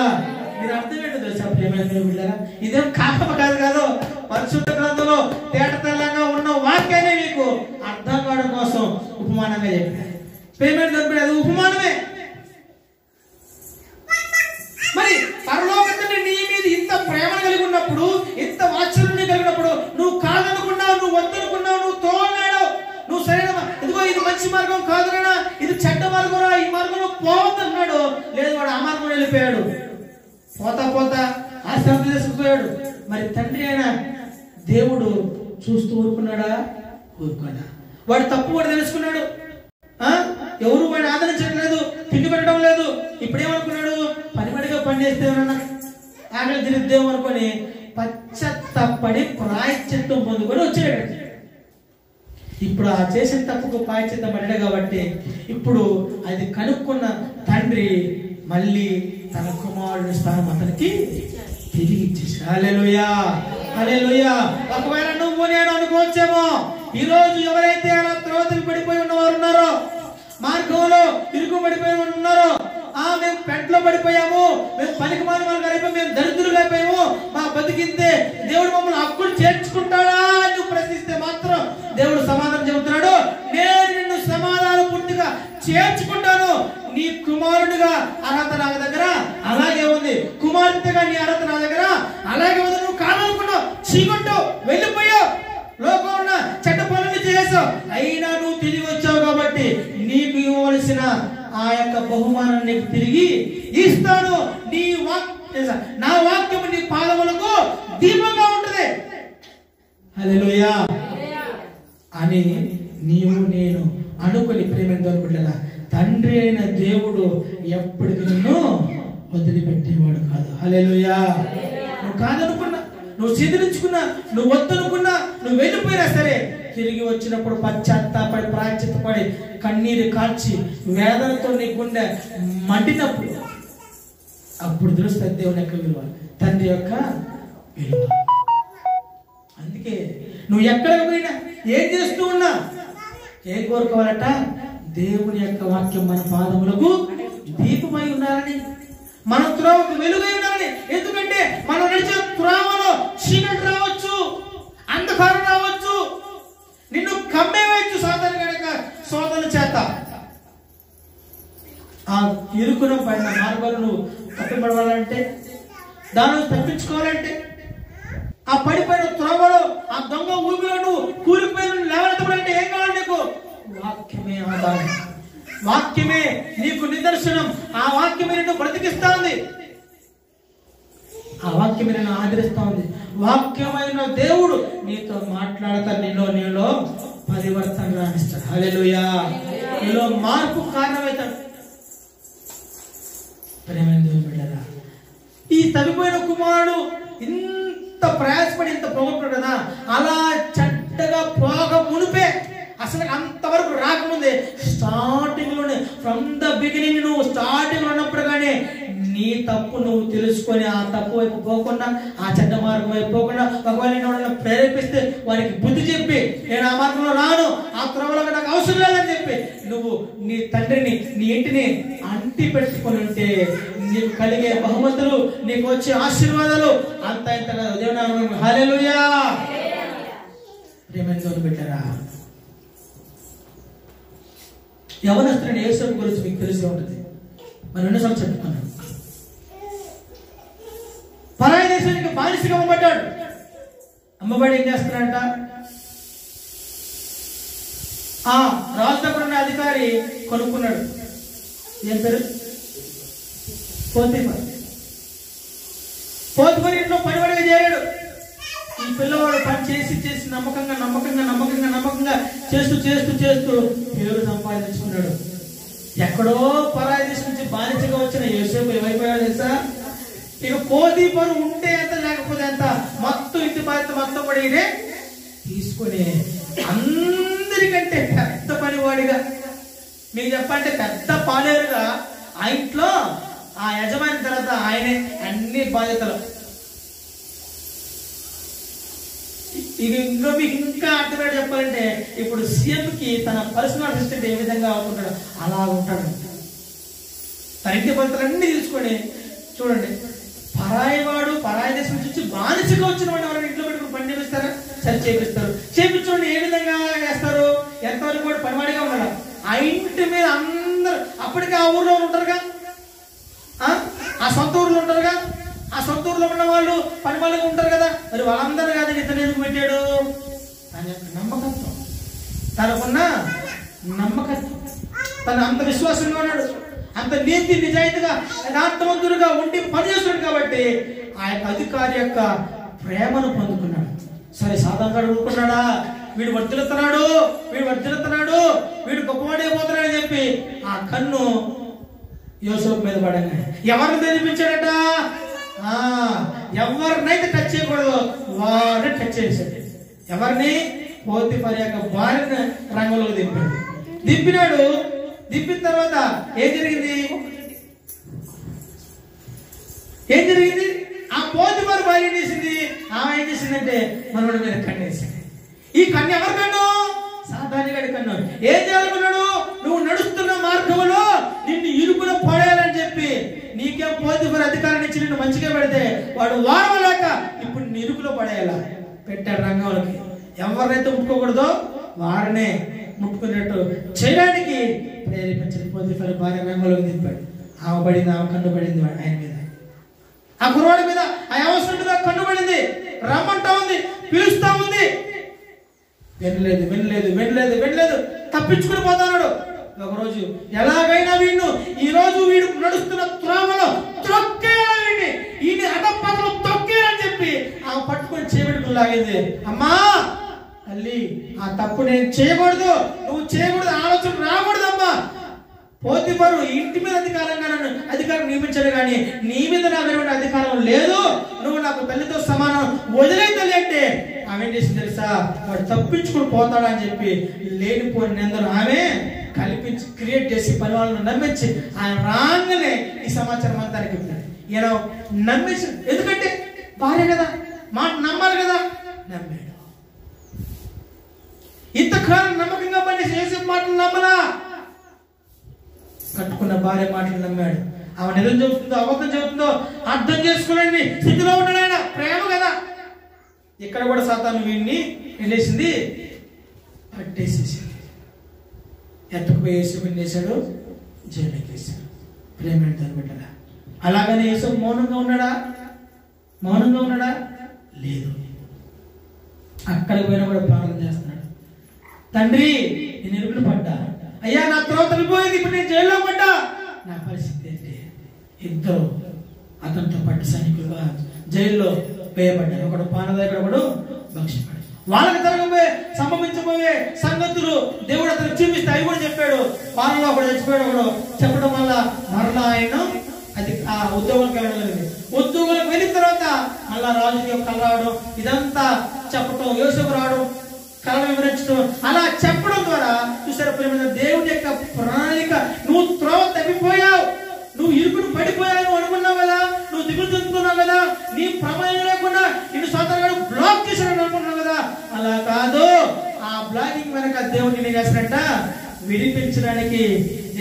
మీరు అర్థం ఏంటో తెలుసా ప్రియమైన బిడ్డలారా? ఇదేం కాపమ కాదు, పరిశుద్ధ గ్రంథంలో తేటతెల్లంగా ఉన్న వాక్యాన్ని మీకు అర్థం కావడం కోసం ఉపమానంగా చెప్పారు. పేమెంట్ దొరికితే అది ఉపమానమే. మరి పరలోక తండ్రి నీ మీద ఇంత ప్రేమ కలిగి ఉన్నప్పుడు, ఇంత వాత్సల్యం కలిగినప్పుడు నువ్వు కాదనుకున్నావు, నువ్వు వద్దనుకున్నావు, నువ్వు తోలనాడు, నువ్వు సరైన ఇదిగో ఇది మంచి మార్గం కాదురా, ఇది చెడ్డ మార్గం, ఈ మార్గంలో పోవద్దన్నాడు. లేదు, వాడు ఆ మార్గం వెళ్ళిపోయాడు. పోతా ఆశ్రమం చేసుకుపోయాడు. మరి తండ్రి అయిన దేవుడు చూస్తూ ఊరుకున్నాడా? ఊరుకున్నా. వాడు తప్పు కూడా తెలుసుకున్నాడు. ఎవరు వాడిని ఆదరించట్లేదు, తిండి పెట్టడం లేదు. ఇప్పుడేమనుకున్నాడు? పనిపడిగా పని చేస్తే ఆకలి తిరిద్దేమో అనుకొని పశ్చాత్తాపడి ప్రాయశ్చిత్తం పొందుకొని వచ్చాడు. ఇప్పుడు ఆ చేసిన తప్పుకు ప్రాయశ్చిత్తం పడ్డాడు కాబట్టి ఇప్పుడు అది కనుక్కున్న తండ్రి మళ్ళీ తన కుమారుడి స్థానం అతనికి తిరిగి ఇచ్చేసాడు. హల్లెలూయా, హల్లెలూయా. ఒకవేళ నువ్వు నేను అనుకోవచ్చేమో, ఈ రోజు ఎవరైతే అలా త్రోవతలు పడిపోయి ఉన్నవారు ఉన్నారో, మార్గంలో ఇరుకు పడిపోయి ఉన్నారో, మేము పెంట్లో పడిపోయాము, మేము పనికి మాని వాళ్ళకి అయిపోయి, మేము దరిద్రులు అయిపోయాము, మా బతికింతే, దేవుడు మమ్మల్ని హక్కులు చేర్చుకుంటాడా అని నువ్వు ప్రశ్నిస్తే మాత్రం దేవుడు సమాధానం చెబుతున్నాడు. నేను నిన్ను సమాధానం పూర్తిగా చేర్చుకుంటాను. నీ కుమారుడిగా అర్హత నా దగ్గర అలాగే ఉంది, కుమార్తెగా నీ అర్హత నా దగ్గర అలాగే ఉంది. నువ్వు కాదనుకున్నావు, చీకొట్టు వెళ్ళిపోయావు, లోకంలో ఉన్న చెడ్డ పనులు చేసావు, అయినా నువ్వు తిరిగి వచ్చావు కాబట్టి నీకు ఇవ్వవలసిన ఆ యొక్క బహుమానాన్ని నీకు తిరిగి ఇస్తాను. నా వాక్యం నీ పాదములకు దీపంగా ఉంటుంది. హల్లెలూయా అని నీవు నేను అనుకుని ప్రేమ బిడ్డల తండ్రి అయిన దేవుడు ఎప్పటికీ నిన్ను వదిలిపెట్టేవాడు కాదు. హల్లెలూయా. నువ్వు కాదనుకున్నా, నువ్వు సిద్ధించుకున్నా, నువ్వు వద్దనుకున్నా, నువ్వు వెళ్ళిపోయినా సరే తిరిగి వచ్చినప్పుడు పశ్చాత్తాపడి ప్రాయశ్చిత్తపడి కన్నీరు కాల్చి వేదనతో నీ గుండె మండినప్పుడు అప్పుడు తెలుస్తుంది దేవుని యొక్క విలువ, తండ్రి యొక్క విలువ. అందుకే నువ్వు ఎక్కడికి పోయినా ఏం చేస్తూ ఉన్నా ఏం కోరుకోవాలట? దేవుని యొక్క వాక్యం మన పాదములకు దీపమై ఉండాలని, మన త్రోవకు వెలుగై ఉండాలని. ఎందుకంటే మనం నడిచే త్రోవలో చీకటి రావచ్చు, అంధకారం రావచ్చు, నిన్ను కమ్మేవచ్చు సాధారణ కనుక సోదరుల చేత. ఆ ఇరుకున పడిన మార్గాలు నువ్వు తప్పిపడవాలంటే, దానిని తప్పించుకోవాలంటే, ఆ పడిపోయిన త్రోవలో ఆ దొంగ ఊపిలో నువ్వు కూలిపోయిన లేవనెత్తబడంటే ఏం కావాలి నీకు? వాక్యమే ఆధారం, వాక్యమే నీకు నిదర్శనం. ఆ వాక్యమే నిన్ను బ్రతికిస్తా ఉంది, ఆ వాక్యమే నిన్ను ఆదరిస్తా ఉంది. వాక్యమైన దేవుడు నీతో మాట్లాడతాడు, నీలో పరివర్తన రాణిస్తాడు. హల్లెలూయా. నీలో మార్పు కారణమవుతాడు. ప్రేమైన దేవుని బిడ్డలారా, ఈ తప్పిపోయిన కుమారుడు ఇంత ప్రయాసపడి ఇంత పోగొట్టాడు కదా, అలా చెడ్డగా పోక మునిపే, అసలు అంతవరకు రాకముందే స్టార్టింగ్ లోనే, ఫ్రమ్ ద బిగినింగ్, నువ్వు స్టార్టింగ్ లో ఉన్నప్పుడు కానీ నీ తప్పు నువ్వు తెలుసుకొని ఆ తప్పు వైపు పోకుండా, ఆ చెడ్డ మార్గం వైపు పోకుండా, ఒకవేళ నేను ప్రేరేపిస్తే వారికి బుద్ధి చెప్పి, నేను ఆ మార్గంలో రాను, ఆ త్రోవలో నాకు అవసరం లేదని చెప్పి నువ్వు నీ తండ్రిని, నీ ఇంటిని అంటి పెట్టుకుని ఉంటే నీకు కలిగే బహుమతులు, నీకు వచ్చే ఆశీర్వాదాలు అంత ఇంత దేవుని హల్లెలూయా. ప్రేమైన దేవుని బిడ్డలారా, యవనస్తుని యేసు గురించి మీకు తెలిసి ఉంటుంది. మరి ఎన్నోసార్లు చెప్పుకున్నాను. పరాయి దేశానికి బానిసగా అమ్మబడ్డాడు. అమ్మబడి ఏం చేస్తున్నాడంట? ఆ రాజు దగ్గర ఉన్న అధికారి కొనుక్కున్నాడు. ఏం పేరు? పోతీఫర్. పోతీఫర్ ఇంట్లో పనివాడిగా చేరాడు. ఈ పిల్లవాడు పని చేసి చేసి నమ్మకంగా చేస్తూ పేరు సంపాదించుకున్నాడు. ఎక్కడో పరాయి దేశం నుంచి బానిసగా వచ్చిన యోసేపు ఏమైపోయాడు తెలుసా? ఇక పోతీఫరు ఉంటే ఎంత లేకపోతే ఎంత, మొత్తం ఇంటి బాధ్యత మొత్తం కూడా ఈయనే తీసుకొని అందరికంటే పెద్ద పనివాడిగా, మీకు చెప్పంటే పెద్ద పాలేరుగా ఆ ఇంట్లో ఆ యజమాని తర్వాత ఆయనే అన్ని బాధ్యతలు. ఇక ఇంకో మీకు ఇంకా అర్థమయ్యేది చెప్పాలంటే, ఇప్పుడు సీఎంకి తన పర్సనల్ అసిస్టెంట్ ఏ విధంగా అవుతుంటాడు అలా ఉంటాడు. తన ఇంటి బాధ్యతలన్నీ తీసుకొని, చూడండి, పరాయి దేశం నుంచి బానిసగా వచ్చిన వాడు ఎవరైనా ఇంట్లో పెట్టుకుని పని చేపిస్తారా? సరి చేపిస్తారు. చేపించుకోండి. ఏ విధంగా చేస్తారు? ఎంతవరకు కూడా పనివాడిగా ఉండాలి. ఆ ఇంటి మీద అందరూ అప్పటికే ఆ ఊర్లో ఉంటారుగా, ఆ సొంత ఊర్లో ఉంటారుగా, ఆ సొంత ఊర్లో ఉన్న వాళ్ళు పని వాళ్ళగా ఉంటారు కదా. మరి వాళ్ళందరూ కాదు ఇతను ఎందుకు పెట్టాడు? తన యొక్క నమ్మకత్వం, తనకున్న నమ్మకత్వం, తను అంత విశ్వాసంగా ఉన్నాడు, అంత నీతి నిజాయితీగా యథార్థవంతుడుగా ఉండి పనిచేస్తున్నాడు కాబట్టి ఆ యొక్క అధికారి యొక్క ప్రేమను పొందుకున్నాడు. సరే, సాధారణంగా ఊరుకున్నాడా? వీడు వర్ధిల్లుతున్నాడు, వీడు గొప్పవాడైపోతున్నాడని చెప్పి ఆ కన్ను యోసేపు మీద పడంగా ఎవరిని తెలిపించాడట? ఎవరినైతే టచ్ చేయకూడదు వాడిని టచ్ చేశాడు. ఎవరిని? పోతీఫర్ యొక్క భార్యను రంగంలోకి దింపినాడు. దింపిన తర్వాత ఏం జరిగింది? ఆ పోతీఫర్ భార్య ఏం చేసింది? ఆమె ఏం చేసిందంటే మనోడి మీద కన్ను వేసింది. ఈ కన్ను ఎవరి కన్ను? సాధారణగాడి కన్ను. ఏం చేయాలనుకున్నాడు? నువ్వు నడుస్తున్న మార్గంలో నిన్ను ఇరుకున పడేయాలని చెప్పి, నీకేం పోతీఫర్ అధికారం ఇచ్చి నిన్ను మంచిగా పెడితే వాడు వాడవలేక ఇప్పుడు నిన్ను ఇరుకులో పడేయాలా పెట్టాడు రంగంలోకి. ఎవరినైతే ముట్టుకోకూడదో వారినే ముట్టుకున్నట్టు చేయడానికి ప్రేరేపించిన పోతీఫర్ భార్య రంగంలోకి దింపాడు. ఆమె పడింది, ఆమె కన్ను పడింది ఆయన మీద, ఆ కుర్రాడి మీద, ఆ యవనస్తుడి మీద కన్ను పడింది. రమ్మంటా ఉంది, పిలుస్తా ఉంది, వినలేదు. తప్పించుకుని పోతాడు. ఒకరోజు ఎలాగైనా వీడు నడుస్తున్న త్రోవలో తొక్కేయాలి, ఈయన అడపదలు తొక్కేయాలని చెప్పి ఆమె పట్టుకొని చేపెట్టుకుని లాగింది. అమ్మా తల్లి, ఆ తప్పు నేను చేయకూడదు, నువ్వు చేయకూడదు, ఆలోచన రాకూడదమ్మా. పోతీఫరు ఇంటి మీద అధికారం నియమించాడు కానీ నీ మీద నాకు అధికారం లేదు, నువ్వు నాకు తల్లితో సమానం, వదిలే తల్లి అంటే ఆమె ఏం చేసింది తెలుసా? వాడు తప్పించుకుని పోతాడని చెప్పి లేనిపోయిన నిందలు ఆమె కల్పించి క్రియేట్ చేసి పని వాళ్ళను నమ్మించి ఆయన రాగానే ఈ సమాచారం అంతా ఈయన నమ్మేసి, ఎందుకంటే భార్య కదా, మాట నమ్మాలి కదా, నమ్మాడు. ఇంతకాలం నమ్మకంగా పనిచేసి యేసు మాటలు నమ్మలా, కట్టుకున్న భార్య మాటలు నమ్మాడు. ఆమె నిజం చెబుతుందో అబద్ధం చెబుతుందో అర్థం చేసుకోలేని స్థితిలో ఉన్నాడు ఆయన. ప్రేమ కదా. ఇక్కడ కూడా సాతాను వీడిని వెళ్ళేసింది, పట్టేసేసింది. ఎత్తుకుపోయి యేసుని చేశాడు, జైలుకి వేశాడు. ప్రేమ పెట్టారా? అలాగని యేసు మౌనంగా ఉన్నాడా? లేదు. అక్కడికి పోయినా కూడా ప్రార్థన చేస్తున్నాడు. తండ్రి, నేను ఇరుకులు పడ్డా, అయ్యా నా త్రోవ తప్పిపోయింది, ఇప్పుడు నేను జైల్లో పడ్డా, నా పరిస్థితి ఏంటి? ఇద్దరు అతనితో పాటు సైనికులుగా జైల్లో వేయబడ్డారు. ఒకడు పానదాయకుడు, ఒకడు భక్షకుడు. వాళ్ళకి సంభవించబోయే సంగతులు దేవుడు అతను చూపిస్తే అవి కూడా చెప్పాడు. వాళ్ళలో ఒకడు చచ్చిపోయాడు, ఒకడు చెప్పడం వల్ల మరలా ఆయన అది ఆ ఉద్యోగానికి వెళ్ళడం జరిగింది. ఉద్యోగాలకు వెళ్ళిన తర్వాత మళ్ళా రాజుకి ఒక కళ రావడం, ఇదంతా చెప్పడం, యోసేపు రావడం, కళ వివరించడం, అలా చెప్పడం ద్వారా చూసారు ప్రేమ దేవుడి యొక్క ప్రణాళిక. నువ్వు త్రోవ తప్పిపోయావు, నువ్వు ఇరుకును పడిపోయావు, నువ్వు అనుకున్నావు కదా, నువ్వు దిగులు చెందుతున్నావు కదా, నీ ప్రమాదం లేకుండా నిన్ను స్వతంత్రంగా బ్లాక్ చేశాడని అనుకుంటున్నావు కదా. అలా కాదు. ఆ బ్లాకింగ్ వెనక దేవుడిని నేను చేస్తాడంట విడిపించడానికి,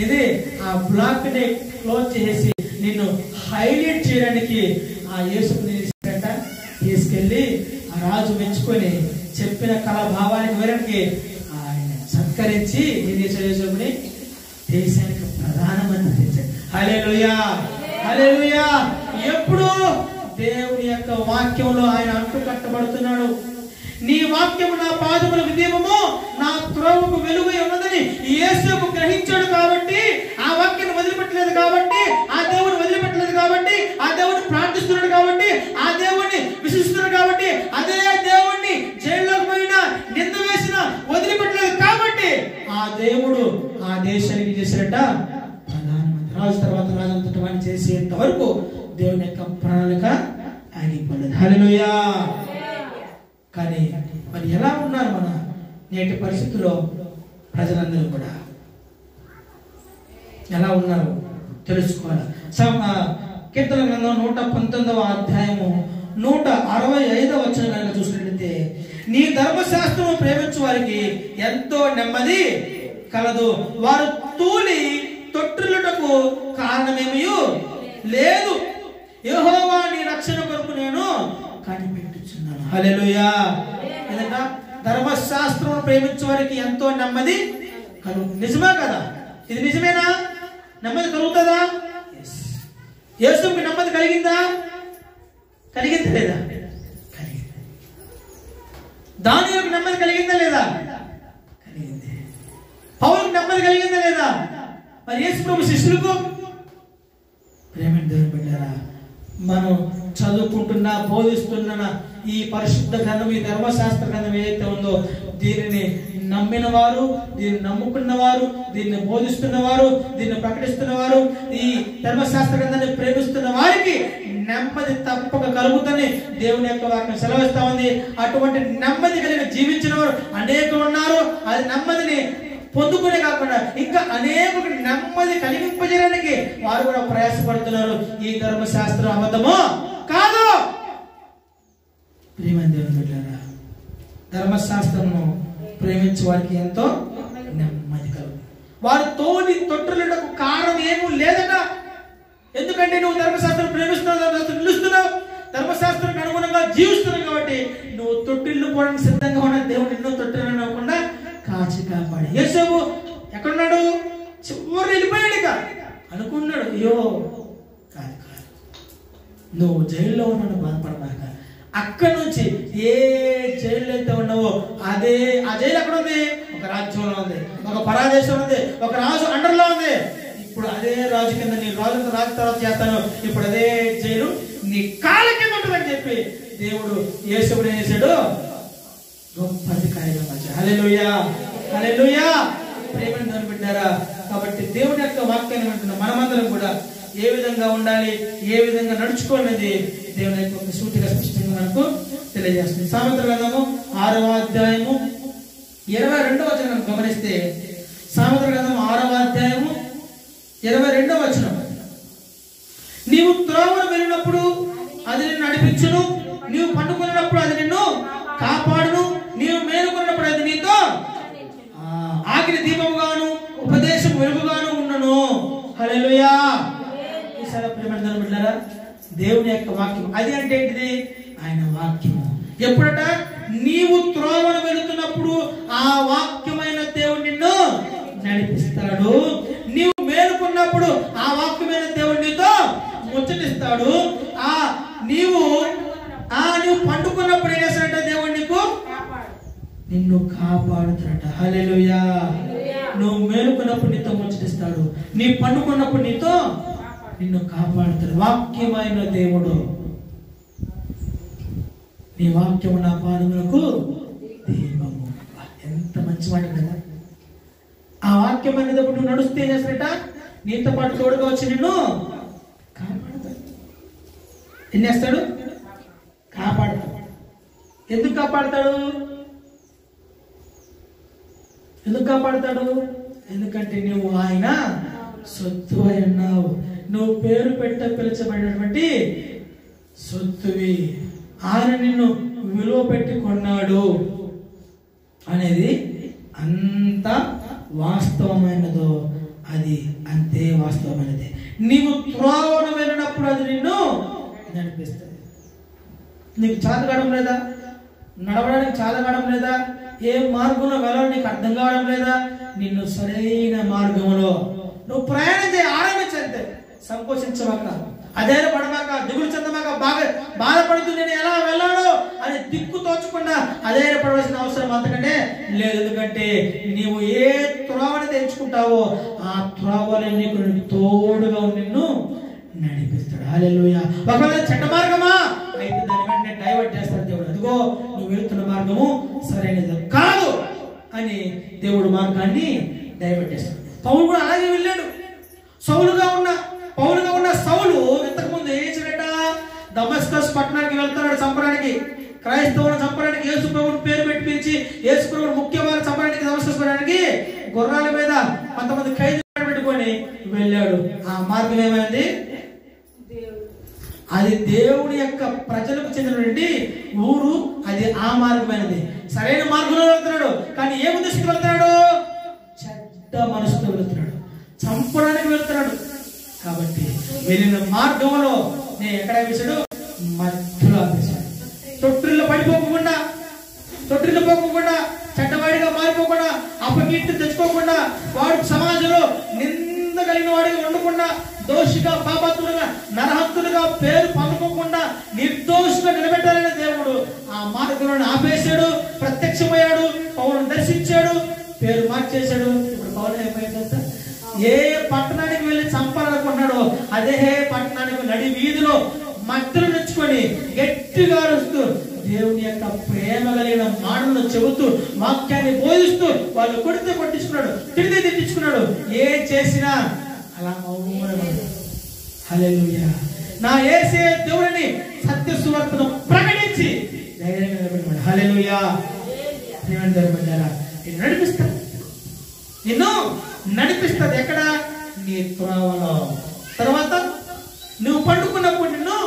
ఇది ఆ బ్లాక్ ని క్లోజ్ చేసి నిన్ను హైలైట్ చేయడానికి ఆ యేసుని తీసుకెళ్లి ఆ రాజు మెచ్చుకొని చెప్పిన కళ భావానికి వేరనికి ఆయన సత్కరించి ఏం చేశాడు? యేసుని దేశానికి ప్రధానమంత్రి చేశాడు. హల్లెలూయా, హల్లెలూయా. ఎప్పుడు దేవుని యొక్క వాక్యంలో ఆయన అంటు కట్టబడుతున్నాడు. నీ వాక్యము నా పాదములకు దీపము, నా త్రోవకు వెలుగు ఉన్నదని యేసు గ్రహించాడు. కాబట్టి ఆ వాక్యాన్ని వదిలిపెట్టలేదు, కాబట్టి ఆ దేవుని వదిలిపెట్టలేదు, కాబట్టి ఆ దేవుని ప్రార్థిస్తున్నాడు, కాబట్టి ఆ దేవుణ్ణి విశ్వసిస్తున్నాడు, కాబట్టి అదే దేవుణ్ణి జైల్లోకి పోయినా నింద వేసినా వదిలిపెట్టలేదు. కాబట్టి ఆ దేవుడు ఆ దేశానికి చేశాడట ప్రధానమంత్రి. రాజు తర్వాత రాజంతటి వాడిని చేసేంత వరకు దేవుని యొక్క ప్రణాళిక ఆగిపోలేదు. హల్లెలూయా. కానీ మరి ఎలా ఉన్నారు మన నేటి పరిస్థితుల్లో ప్రజలందరూ కూడా ఎలా ఉన్నారు తెలుసుకోవాలి. కీర్తన గ్రంథం 119వ అధ్యాయము 165వ వచనం కనుక చూసినట్లయితే, నీ ధర్మశాస్త్రము ప్రేమించు వారికి ఎంతో నెమ్మది కలదు, వారు తూలి తొట్టిల్లుటకు కారణమేమీ లేదు, యెహోవా నీ రక్షణ కొరకు నేను కనిపెట్టుచున్నాను. హల్లెలూయా. ఏదంటే ధర్మశాస్త్రం ప్రేమించే వారికి ఎంతో నెమ్మది కలుగు. నిజమే కదా? ఇది నిజమేనా? నెమ్మది కలుగుతుందా? యేసుకి నెమ్మది కలిగిందా? కలిగిందా లేదా? కలిగింది. దానియేలుకు నెమ్మది కలిగిందా లేదా? కలిగింది. పౌలుకు నెమ్మది కలిగిందా లేదా? మరి యేసు ప్రభు శిష్యులకు ప్రేమను దేవుని బిడ్డలారా, మనం చదువుకుంటున్నా బోధిస్తున్న ఈ పరిశుద్ధ గ్రంథం, ఈ ధర్మశాస్త్ర గ్రంథం ఏదైతే ఉందో, దీనిని నమ్మిన వారు, దీన్ని నమ్ముకున్న వారు, దీన్ని బోధిస్తున్న వారు, దీన్ని ప్రకటిస్తున్న వారు, ఈ ధర్మశాస్త్ర గ్రంథాన్ని ప్రేమిస్తున్న వారికి నెమ్మది తప్పక కలుగుతుంది దేవుని యొక్క వాక్యం సెలవిస్తా ఉంది. అటువంటి నెమ్మది కలిగి జీవించిన వారు అనేకులు ఉన్నారు. అది నెమ్మదిని పొందుకునే కాకుండా ఇంకా అనేకులకు నెమ్మది కలిగింపజేయడానికి వారు కూడా ప్రయాసపడుతున్నారు. ఈ ధర్మశాస్త్రం అబద్ధమో కాదు. ప్రియమైన దేవుని బిడ్డలారా, ధర్మశాస్త్రము ప్రేమించే వారికి ఎంతో నెమ్మది కలుగు. వారు తోలి తొట్టులకు కారణం ఏమీ లేదట. ఎందుకంటే నువ్వు ధర్మశాస్త్రం ప్రేమిస్తున్నావు, నిలుస్తున్నావు, ధర్మశాస్త్రానికి అనుగుణంగా జీవిస్తున్నావు. కాబట్టి నువ్వు తొట్టిల్లు పోవడానికి సిద్ధంగా ఉన్న దేవుడు ఎన్నో తొట్టిల్లు అవ్వకుండా కాచి కాపాడి. యేసేపు ఎక్కడున్నాడు? చివరి వెళ్ళిపోయాడు. ఇక అనుకున్నాడు, అయ్యో కాదు కాదు, నువ్వు జైల్లో ఉన్నాడు, బాధపడమాక. అక్కడి నుంచి ఏ జైల్లో అయితే ఉన్నావో అదే ఆ జైలు ఎక్కడ ఉంది? ఒక రాజ్యంలో ఉంది, ఒక పరాదేశంలో ఉంది, ఒక రాజు అండర్లో ఉంది. ఇప్పుడు అదే రాజు కింద నీ రాజు తర్వాత చేస్తాను. ఇప్పుడు అదే జైలు నీ కాళ్ళ కింద ఉంటుందని చెప్పి దేవుడు యేసుని ఏం చేశాడు? గొప్ప అధికారిగా మార్చాడు. హల్లెలూయా, హల్లెలూయా. ప్రేమను కనిపెట్టారా? కాబట్టి దేవుని యొక్క వాక్యాన్ని వింటున్న మనమందరం కూడా ఏ విధంగా ఉండాలి, ఏ విధంగా నడుచుకోవాలనేది దేవుని యొక్క సూటిగా స్పష్టంగా మనకు తెలియజేస్తుంది. సామెతల గ్రంథము 6వ అధ్యాయము 22వ వచనం గమనిస్తే, సామెతల గ్రంథం 6వ అధ్యాయము 22వ వచనం, నీవు త్రోవను వెళ్ళినప్పుడు అది నిన్ను నడిపించును, నీవు పండుకున్నప్పుడు అది నిన్ను కాపాడును, నీవు మేలుకున్నప్పుడు అది నీతో ఆగిన దీపముగాను ఉపదేశం వెలుగుగాను ఉన్నను. హల్లెలూయా. దేవుని యొక్క వాక్యం అది అంటే ఏంటిది? ఆయన వాక్యము. ఎప్పుడట? నీవు త్రోవను వెళుతున్నప్పుడు ఆ వాక్యమైన దేవుడు నిన్ను నడిపిస్తాడు. నీవు మేలుకున్న పండుకున్నప్పుడు ఆ వాక్యమైన దేవుడు నీతో ముచ్చటిస్తాడు. నీవు పండుకున్నప్పుడు ఏం చేస్తాడంట? దేవుడు నిన్ను కాపాడుతాడట. హల్లెలూయా. నువ్వు మేలుకున్నప్పుడు నీతో ముచ్చటిస్తాడు, నీ పండుకున్నప్పుడు నిన్ను కాపాడుతాడు. వాక్యమైన దేవుడు. నీ వాక్యము నా పాదములకు దీపము. ఎంత మంచి మాట కదా. ఆ వాక్యం అనేది నువ్వు నడుస్తే ఏం చేస్తాడట? నీతో పాటు తోడుగా వచ్చి నిన్ను కాపాడుతాడు. ఏం చేస్తాడు? కాపాడుతాడు. ఎందుకు కాపాడుతాడు? ఎందుకంటే నువ్వు ఆయన సొత్తు అయి ఉన్నావు. నువ్వు పేరు పిలిచబడినటువంటి సొత్తువి. ఆయన నిన్ను విలువ పెట్టి కొన్నాడు అనేది అంత వాస్తవమైనదో అది అంతే వాస్తవమైనది. నీవు త్రోవను వెళ్ళినప్పుడు అది నిన్ను నడిపిస్తుంది. నీకు చేత కావడం లేదా? నడవడానికి చేత కావడం లేదా? ఏ మార్గంలో వెళ్ళాలో నీకు అర్థం కావడం లేదా? నిన్ను సరైన మార్గంలో నువ్వు ప్రయాణం చేయి. ఆరంభించంతే. సంకోచించమాక, అధైర్యపడమాక, దిగులు చెందమాక, బాధపడుతూ నేను ఎలా వెళ్ళాలో అని దిక్కు తోచకుండా అధైర్యపడవలసిన అవసరం అంతకంటే లేదు. ఎందుకంటే నీవు ఏ త్రోవని తెచ్చుకుంటావో ఆ త్రోవని నీకు తోడుగా నిన్ను నడిపిస్తాడు. హల్లెలూయా. ఒకవేళ చెడ్డ మార్గమా అయితే దాని వెంటనే డైవర్ట్ చేస్తాడు దేవుడు. అదిగో నువ్వు వెళ్తున్న మార్గము సరైనది కాదు అని దేవుడు మార్గాన్ని డైవర్ట్ చేస్తాడు. పౌలు కూడా అలాగే వెళ్ళాడు. పౌలుగా ఉన్న సౌలు ఇంతకుముందు ఏం చేశాడట? దమస్కస్ పట్టణానికి వెళ్తున్నాడు చంపడానికి, క్రైస్తవులను చంపడానికి. యేసు ప్రభువుని పేరు పెట్టి పిలిచి యేసు ప్రభువుని ముఖ్యమైన చంపడానికి దమస్కస్ పట్టణానికి గుర్రాల మీద కొంతమంది ఖైదీలు పెట్టుకొని వెళ్ళాడు. ఆ మార్గం ఏమైంది? అది దేవుని యొక్క ప్రజలకు చెందినటువంటి ఊరు. అది ఆ మార్గమైనది. సరైన మార్గంలో వెళ్తున్నాడు. కానీ ఏ ఉద్దేశంతో వెళ్తున్నాడు? చెడ్డ మనసుతో వెళ్తున్నాడు, చంపడానికి వెళ్తున్నాడు. కాబట్టి వెళ్ళిన మార్గంలో నేను ఎక్కడ వేశాడు? మధ్యలో ఆపేశాడు. తొట్టిల్లో పడిపోకుండా, చెడ్డవాడిగా మారిపోకుండా, అపకీర్తి తెచ్చుకోకుండా, వాడు సమాజంలో నింద కలిగిన వాడిగా ఉండకుండా, దోషిగా, పాపత్తులుగా, నరహంతులుగా పేరు పొందుకోకుండా నిర్దోషిగా నిలబెట్టాలని దేవుడు ఆ మార్గంలో ఆపేశాడు. ప్రత్యక్షమయ్యాడు, పౌరుని దర్శించాడు, పేరు మార్చేశాడు. ఇప్పుడు పౌరులు ఏమైందంటే ఏ పట్టణానికి వెళ్ళి చంపాలనుకున్నాడో అదే పట్టణానికి నడి వీధిలో మధ్యలో నిల్చుకొని గట్టిగా అరుస్తూ దేవుని యొక్క ప్రేమ కలిగిన మాటలను చెబుతూ వాక్యాన్ని బోధిస్తూ వాళ్ళు కొడితే కొట్టించుకున్నాడు, తిరిగి తిట్టించుకున్నాడు. ఏం చేసినా అలా మౌనమన్నాడు. హల్లెలూయా. నా యేసే దేవుడిని సత్య సువార్తను ప్రకటించి ధైర్యంగా నిలబడ్డాడు. హల్లెలూయా. నిన్ను నడిపిస్తుంది. ఎక్కడ? నీ త్రోవలో. తర్వాత నువ్వు పండుకున్నప్పుడు నిన్ను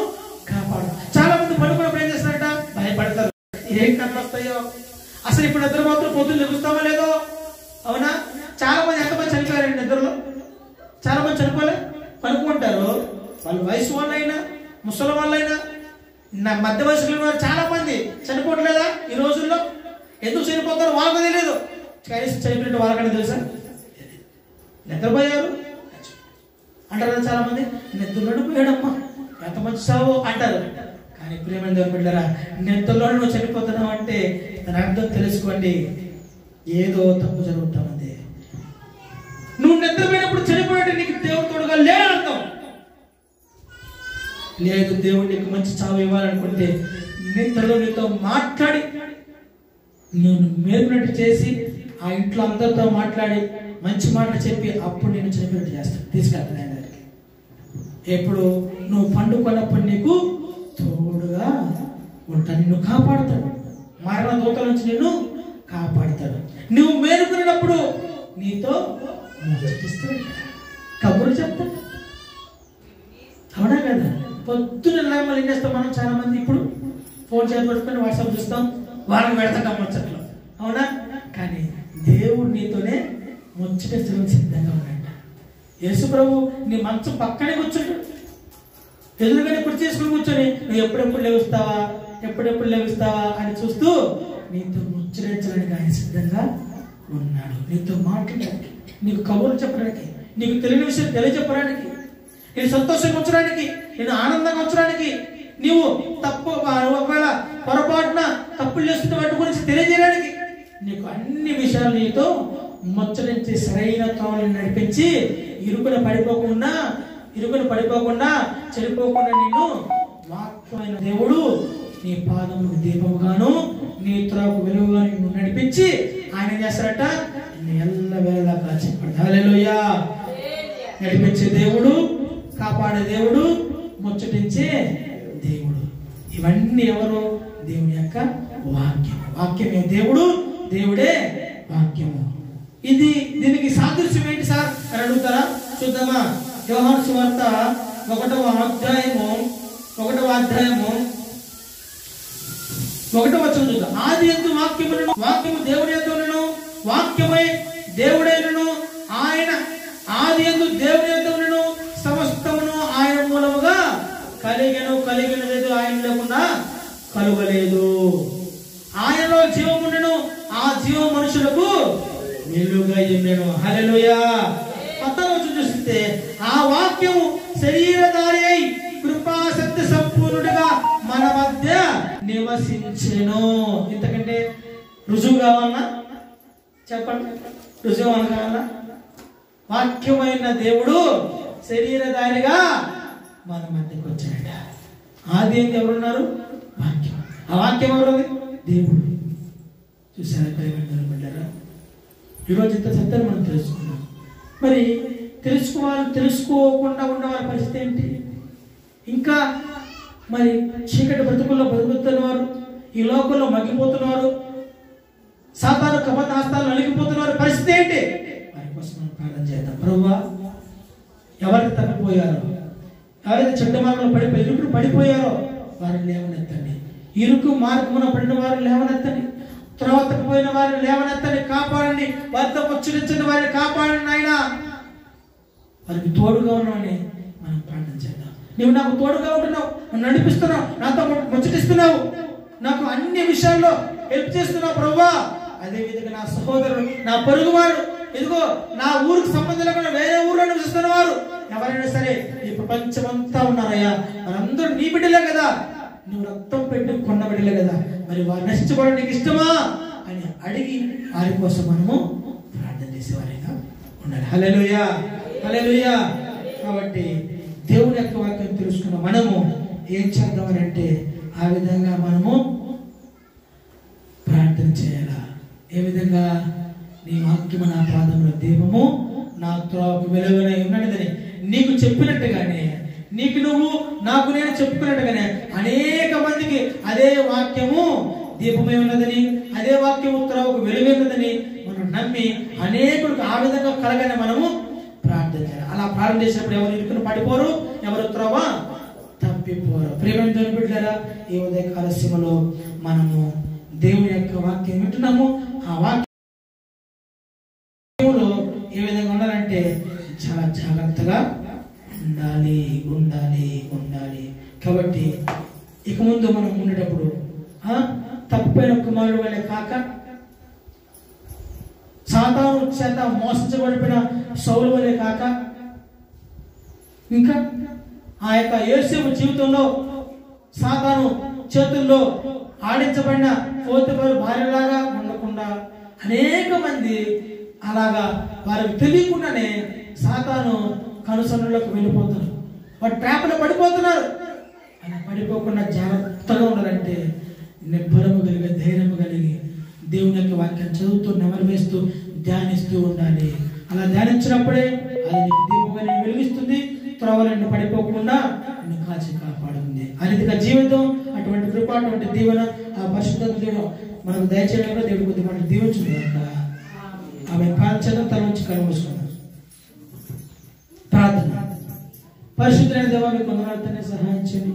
కాపాడు. చాలా మంది పండుకున్నప్పుడు ఏం చేస్తారట? భయపడతారు. ఏం కళ్ళు వస్తాయో, అసలు ఇప్పుడు నిద్ర మాత్రం పొద్దున్న లెగుస్తామో లేదో. అవునా? చాలా మంది ఎంతమంది చనిపోయారండి నిద్రలో? చాలా మంది చనిపోలే, పనుకుంటారు. వాళ్ళు వయసు వాళ్ళైనా, ముసలి వాళ్ళైనా, మధ్య వయసులో చాలా మంది చనిపోవట్లేదా ఈ రోజుల్లో? ఎందుకు చనిపోతారు వాళ్ళకు తెలియదు. కనీసం చనిపోయినట్టు వాళ్ళకన్నా తెలుసా? నిద్రపోయారు అంటారు చాలా మంది. నిద్రలోనే పోయాడమ్మా, ఎంత మంచి సావు అంటారు. కానీ ప్రేమ దొరికింటారా? నిద్రలోనే నువ్వు చనిపోతున్నావు అంటే దాని అర్థం తెలుసుకోండి, ఏదో తప్పు జరుగుతామంది. నువ్వు నిద్రపోయినప్పుడు చనిపోయినట్టు నీకు దేవుడు తోడుగా లేడని అర్థం లేదు. దేవుడు నీకు మంచి చావు ఇవ్వాలనుకుంటే నిద్రలో నీతో మాట్లాడి, నేను మేలునట్టు చేసి, ఆ ఇంట్లో అందరితో మాట్లాడి మంచి మాట చెప్పి అప్పుడు నేను చనిపోయినట్టు చేస్తాను, తీసుకెళ్తాను ఆయన దగ్గరికి. ఎప్పుడు నువ్వు పండుకున్నప్పుడు నీకు తోడుగా ఉంటా, నిన్ను కాపాడుతాడు. మరణ దూతల నుంచి నిన్ను కాపాడుతాడు. నువ్వు మేలుకున్నప్పుడు నీతో కబుర్లు చెప్తాడు. అవునా కదా? పొద్దున్న మళ్ళీ ఏం చేస్తాం మనం? చాలా మంది ఇప్పుడు ఫోన్ చేసి పట్టుకొని వాట్సాప్ చూస్తాం, వాళ్ళని పెడతాం ముచ్చట్లు. అవునా? కానీ దేవుడు నీతోనే ముచ్చటించడం సిద్ధంగా ఉన్నాడు. యేసు ప్రభు నీ మంచం పక్కనే కూర్చుంటాడు, ఎదురుగానే కుర్చీ చేసుకుని కూర్చొని నువ్వు ఎప్పుడెప్పుడు లేవిస్తావా అని చూస్తూ నీతో ముచ్చరించడానికి ఆయన సిద్ధంగా ఉన్నాడు. నీతో మాట్లాడడానికి, నీకు కబుర్లు చెప్పడానికి, నీకు తెలియని విషయం తెలియజెప్పడానికి, నేను సంతోషంగా ఉంచడానికి, నేను ఆనందంగా ఉంచడానికి, నీవు తప్పు ఒకవేళ పొరపాటున తప్పులు చేస్తున్న వాటి గురించి తెలియజేయడానికి, నీకు అన్ని విషయాలు నీతో ముచ్చరించి సరైన త్రోవలను నడిపించి ఇరుకున పడిపోకుండా చెడిపోకుండా నిన్ను వాక్యమైన దేవుడు నీ పాదములకు దీపముగాను నీ త్రోవకు వెలుగుగా నిన్ను నడిపించి ఆయన ఏం చేస్తారట, ఎల్లవేళలా కాచిపడతాడు. హల్లెలూయా. నడిపించే దేవుడు, కాపాడే దేవుడు, ముచ్చటించే దేవుడు. ఇవన్నీ ఎవరు? దేవుని యొక్క వాక్యం. వాక్యమే దేవుడు, దేవుడే వాక్యము. దీనికి సాదృశ్యం ఏంటి సార్ అని అడుగుతారా? చూద్దామా. యోహాను సువార్త 1వ అధ్యాయము 1వ వచనం చూద్దాం. ఆది యందు వాక్యమును, వాక్యము దేవుని యందు ఉన్నను, వాక్యమై దేవుడైనను, ఆయన ఆది యందు దేవుని యందు ఉన్నను, సమస్తమును ఆయన మూలముగా కలిగినలేదు, ఆయన లేకుండా కలుగలేదు. ఆయనలో జీవముండెను, ఆ జీవం మనుషులకు వెలుగుగా ఉండెను. హల్లెలూయా. చూస్తే ఆ వాక్యము శరీరధారి అయి కృపా సత్య సంపూర్ణుడిగా మన మధ్య నివసించెను. ఇంతకంటే రుజువు కావాలన్నా చెప్పండి, రుజువు కావాలన్నా? వాక్యమైన దేవుడు శరీరధారిగా మన మధ్యకి వచ్చాడట. ఆది ఏంటి? ఎవరున్నారు? వాక్యం. ఆ వాక్యం ఎవరు? దేవుడు. చూసారా ప్రియమైన? ఈరోజు ఇంత సత్యాన్ని మనం తెలుసుకున్నాం. మరి తెలుసుకోకుండా ఉన్నవారి పరిస్థితి ఏంటి? ఇంకా మరి చీకటి బ్రతుకుల్లో బతుకుతున్నవారు, ఈ లోకంలో మగ్గిపోతున్నారు, సాతాను కపట హస్తాలు నలిగిపోతున్నారు, పరిస్థితి ఏంటి? వారి కోసం మనం ప్రార్థన చేద్దాం. ప్రభువా, ఎవరైతే తప్పిపోయారో, ఎవరైతే చెడ్డ మార్గంలో ఇరుకులు పడిపోయారో వారిని లేవనెత్తండి. ఇరుకు మార్గమున పడిన వారిని లేవనెత్తండి. తర్వాత తప్పిపోయిన వారిని లేవనెత్తండి, కాపాడండి. వారితో ముచ్చరించిన వారిని కాపాడండి నాయనా. వారికి తోడుగా ఉన్నామని మనం ప్రార్థన చేద్దాం. నీవు నాకు తోడుగా ఉంటున్నావు, నన్ను నడిపిస్తున్నావు, నాతో ముచ్చటిస్తున్నావు, నాకు అన్ని విషయాల్లో హెల్ప్ చేస్తున్నావు ప్రభువా. అదే విధంగా నా సహోదరుడు, నా పొరుగువారు, ఇదిగో నా ఊరికి సంబంధం లేకుండా వేరే ఊర్లో నివసిస్తున్న వారు ఎవరైనా సరే ఈ ప్రపంచమంతా ఉన్నారయ్యా, వారందరూ నీ బిడ్డలే కదా, నువ్వు రక్తం పెట్టి కొన్న బిడ్డలే కదా, మరి వారు నశించుకోవడం నీకు ఇష్టమా అని అడిగి వారి కోసం మనము ప్రార్థన చేసేవారిగా ఉండాలి. హల్లెలూయా, హల్లెలూయా. కాబట్టి దేవుని యొక్క వాక్యం తెలుసుకున్న మనము ఏం చేద్దామని అంటే ఆ విధంగా మనము ప్రార్థన చేయాలా. ఏ విధంగా? నీ వాక్యము నా పాదముల దీపము, నా త్రోవకు వెలుగునై ఉన్నదని నీకు చెప్పినట్టుగానే, నీకు నువ్వు నాకు నేను చెప్పుకున్నట్టుగానే అనేక మందికి అదే వాక్యము దీపమై ఉన్నదని, అదే వాక్యము త్రోవకు వెలుగై ఉన్నదని మనం నమ్మి అనేకులకు ఆ విధంగా కలగని మనము ప్రార్థన చేయాలి. అలా ప్రార్థన చేసినప్పుడు ఎవరు ఇరుకును పడిపోరు, ఎవరు త్రోవ తప్పిపోరు. ప్రియమైన దేవుని బిడ్డలారా, ఈ ఉదయ కాలస్యములో మనము దేవుని యొక్క వాక్యం వింటున్నాము. ఆ వాక్యంలో ఏ విధంగా ఉండాలంటే చాలా జాగ్రత్తగా ఉండాలి. కాబట్టి ఇక ముందు మనం ఉండేటప్పుడు తప్పిపోయిన కుమారుడు వల్లే కాక, సాతాను చేత మోసించబడిపోయిన సౌలు వల్లే కాక, ఇంకా ఆ యొక్క యోసేపు జీవితంలో సాతాను చేతుల్లో ఆడించబడిన పోతీఫరు భార్యలాగా ఉండకుండా అనేక మంది అలాగా వారికి తెలియకుండానే సాతాను కనుసన్నులకు వెళ్ళిపోతున్నారు, వారు ట్రాప్లో పడిపోతున్నారు. అలా పడిపోకుండా జాగ్రత్తగా ఉండాలంటే నిబ్బరము కలిగి, ధైర్యము కలిగి దేవుని యొక్క వాక్యాన్ని చదువుతూ, నెమరు వేస్తూ, ధ్యానిస్తూ ఉండాలి. అలా ధ్యానించినప్పుడే అది నీకు దీపంగా నేను వెలిగిస్తుంది, త్రోవలను పడిపోకుండా నిన్ను కాచి కాపాడుతుంది. అనితిక జీవితం, అటువంటి కృప, అటువంటి దీవెన ఆ పరిశుద్ధ దేవుడు మనకు దయచేయడంలో దేవుడు కొద్ది మనం దీవించుకుంది. ఆమె ప్రార్థన తల నుంచి కలుమూసుకున్నాం. ప్రార్థన. పరిశుద్ధమైన దేవా, మీకు వందనాలు, సహాయం చేయండి.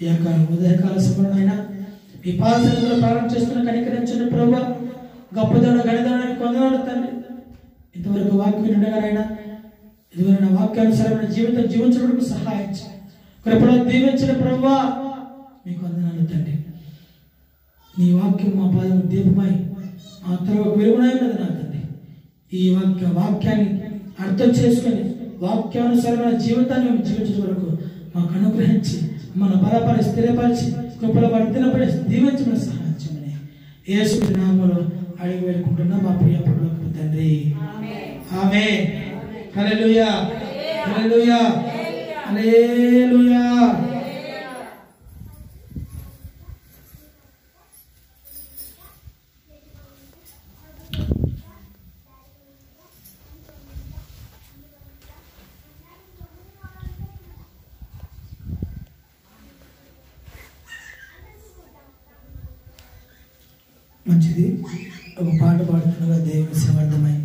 ఈ యొక్క ఉదయకాల సమయంలో ఈ పాదశీలలో ప్రారంభం చేస్తున్న కనికరించిన ప్రభువా, గొప్ప దేవుడు, గణితానికి వందనాలు తండ్రి. ఇంతవరకు వాక్యం ఉండగానైనా ఇదిగో నా వాక్యానుసారమైన జీవితం జీవించడానికి సహాయం చేయండి. కృపలో దీవించిన ప్రభువా, మీకు వందనాలు తండ్రి. నీ వాక్యం మా పాదము దీపమై మా త్రోవకు వెలుగునై ఉన్నది నా తండ్రి. ఈ వాక్యాన్ని అర్థం చేసుకొని వాక్యానుసారమైన జీవితాన్ని మేము జీవించడం వరకు మాకు అనుగ్రహించి మన బలపరి స్థిరపరిచి కృపల వర్ధనపడి దీవించమని సహాయం చేయమని యేసు నామములో అడిగి వేడుకుంటున్నాం మా ప్రియ పరలోకపు తండ్రి. ఆమేన్. హల్లెలూయా, హల్లెలూయా, హల్లెలూయా. మంచిది. ఒక పాట పాడుతుండగా దేవుని సమర్థమై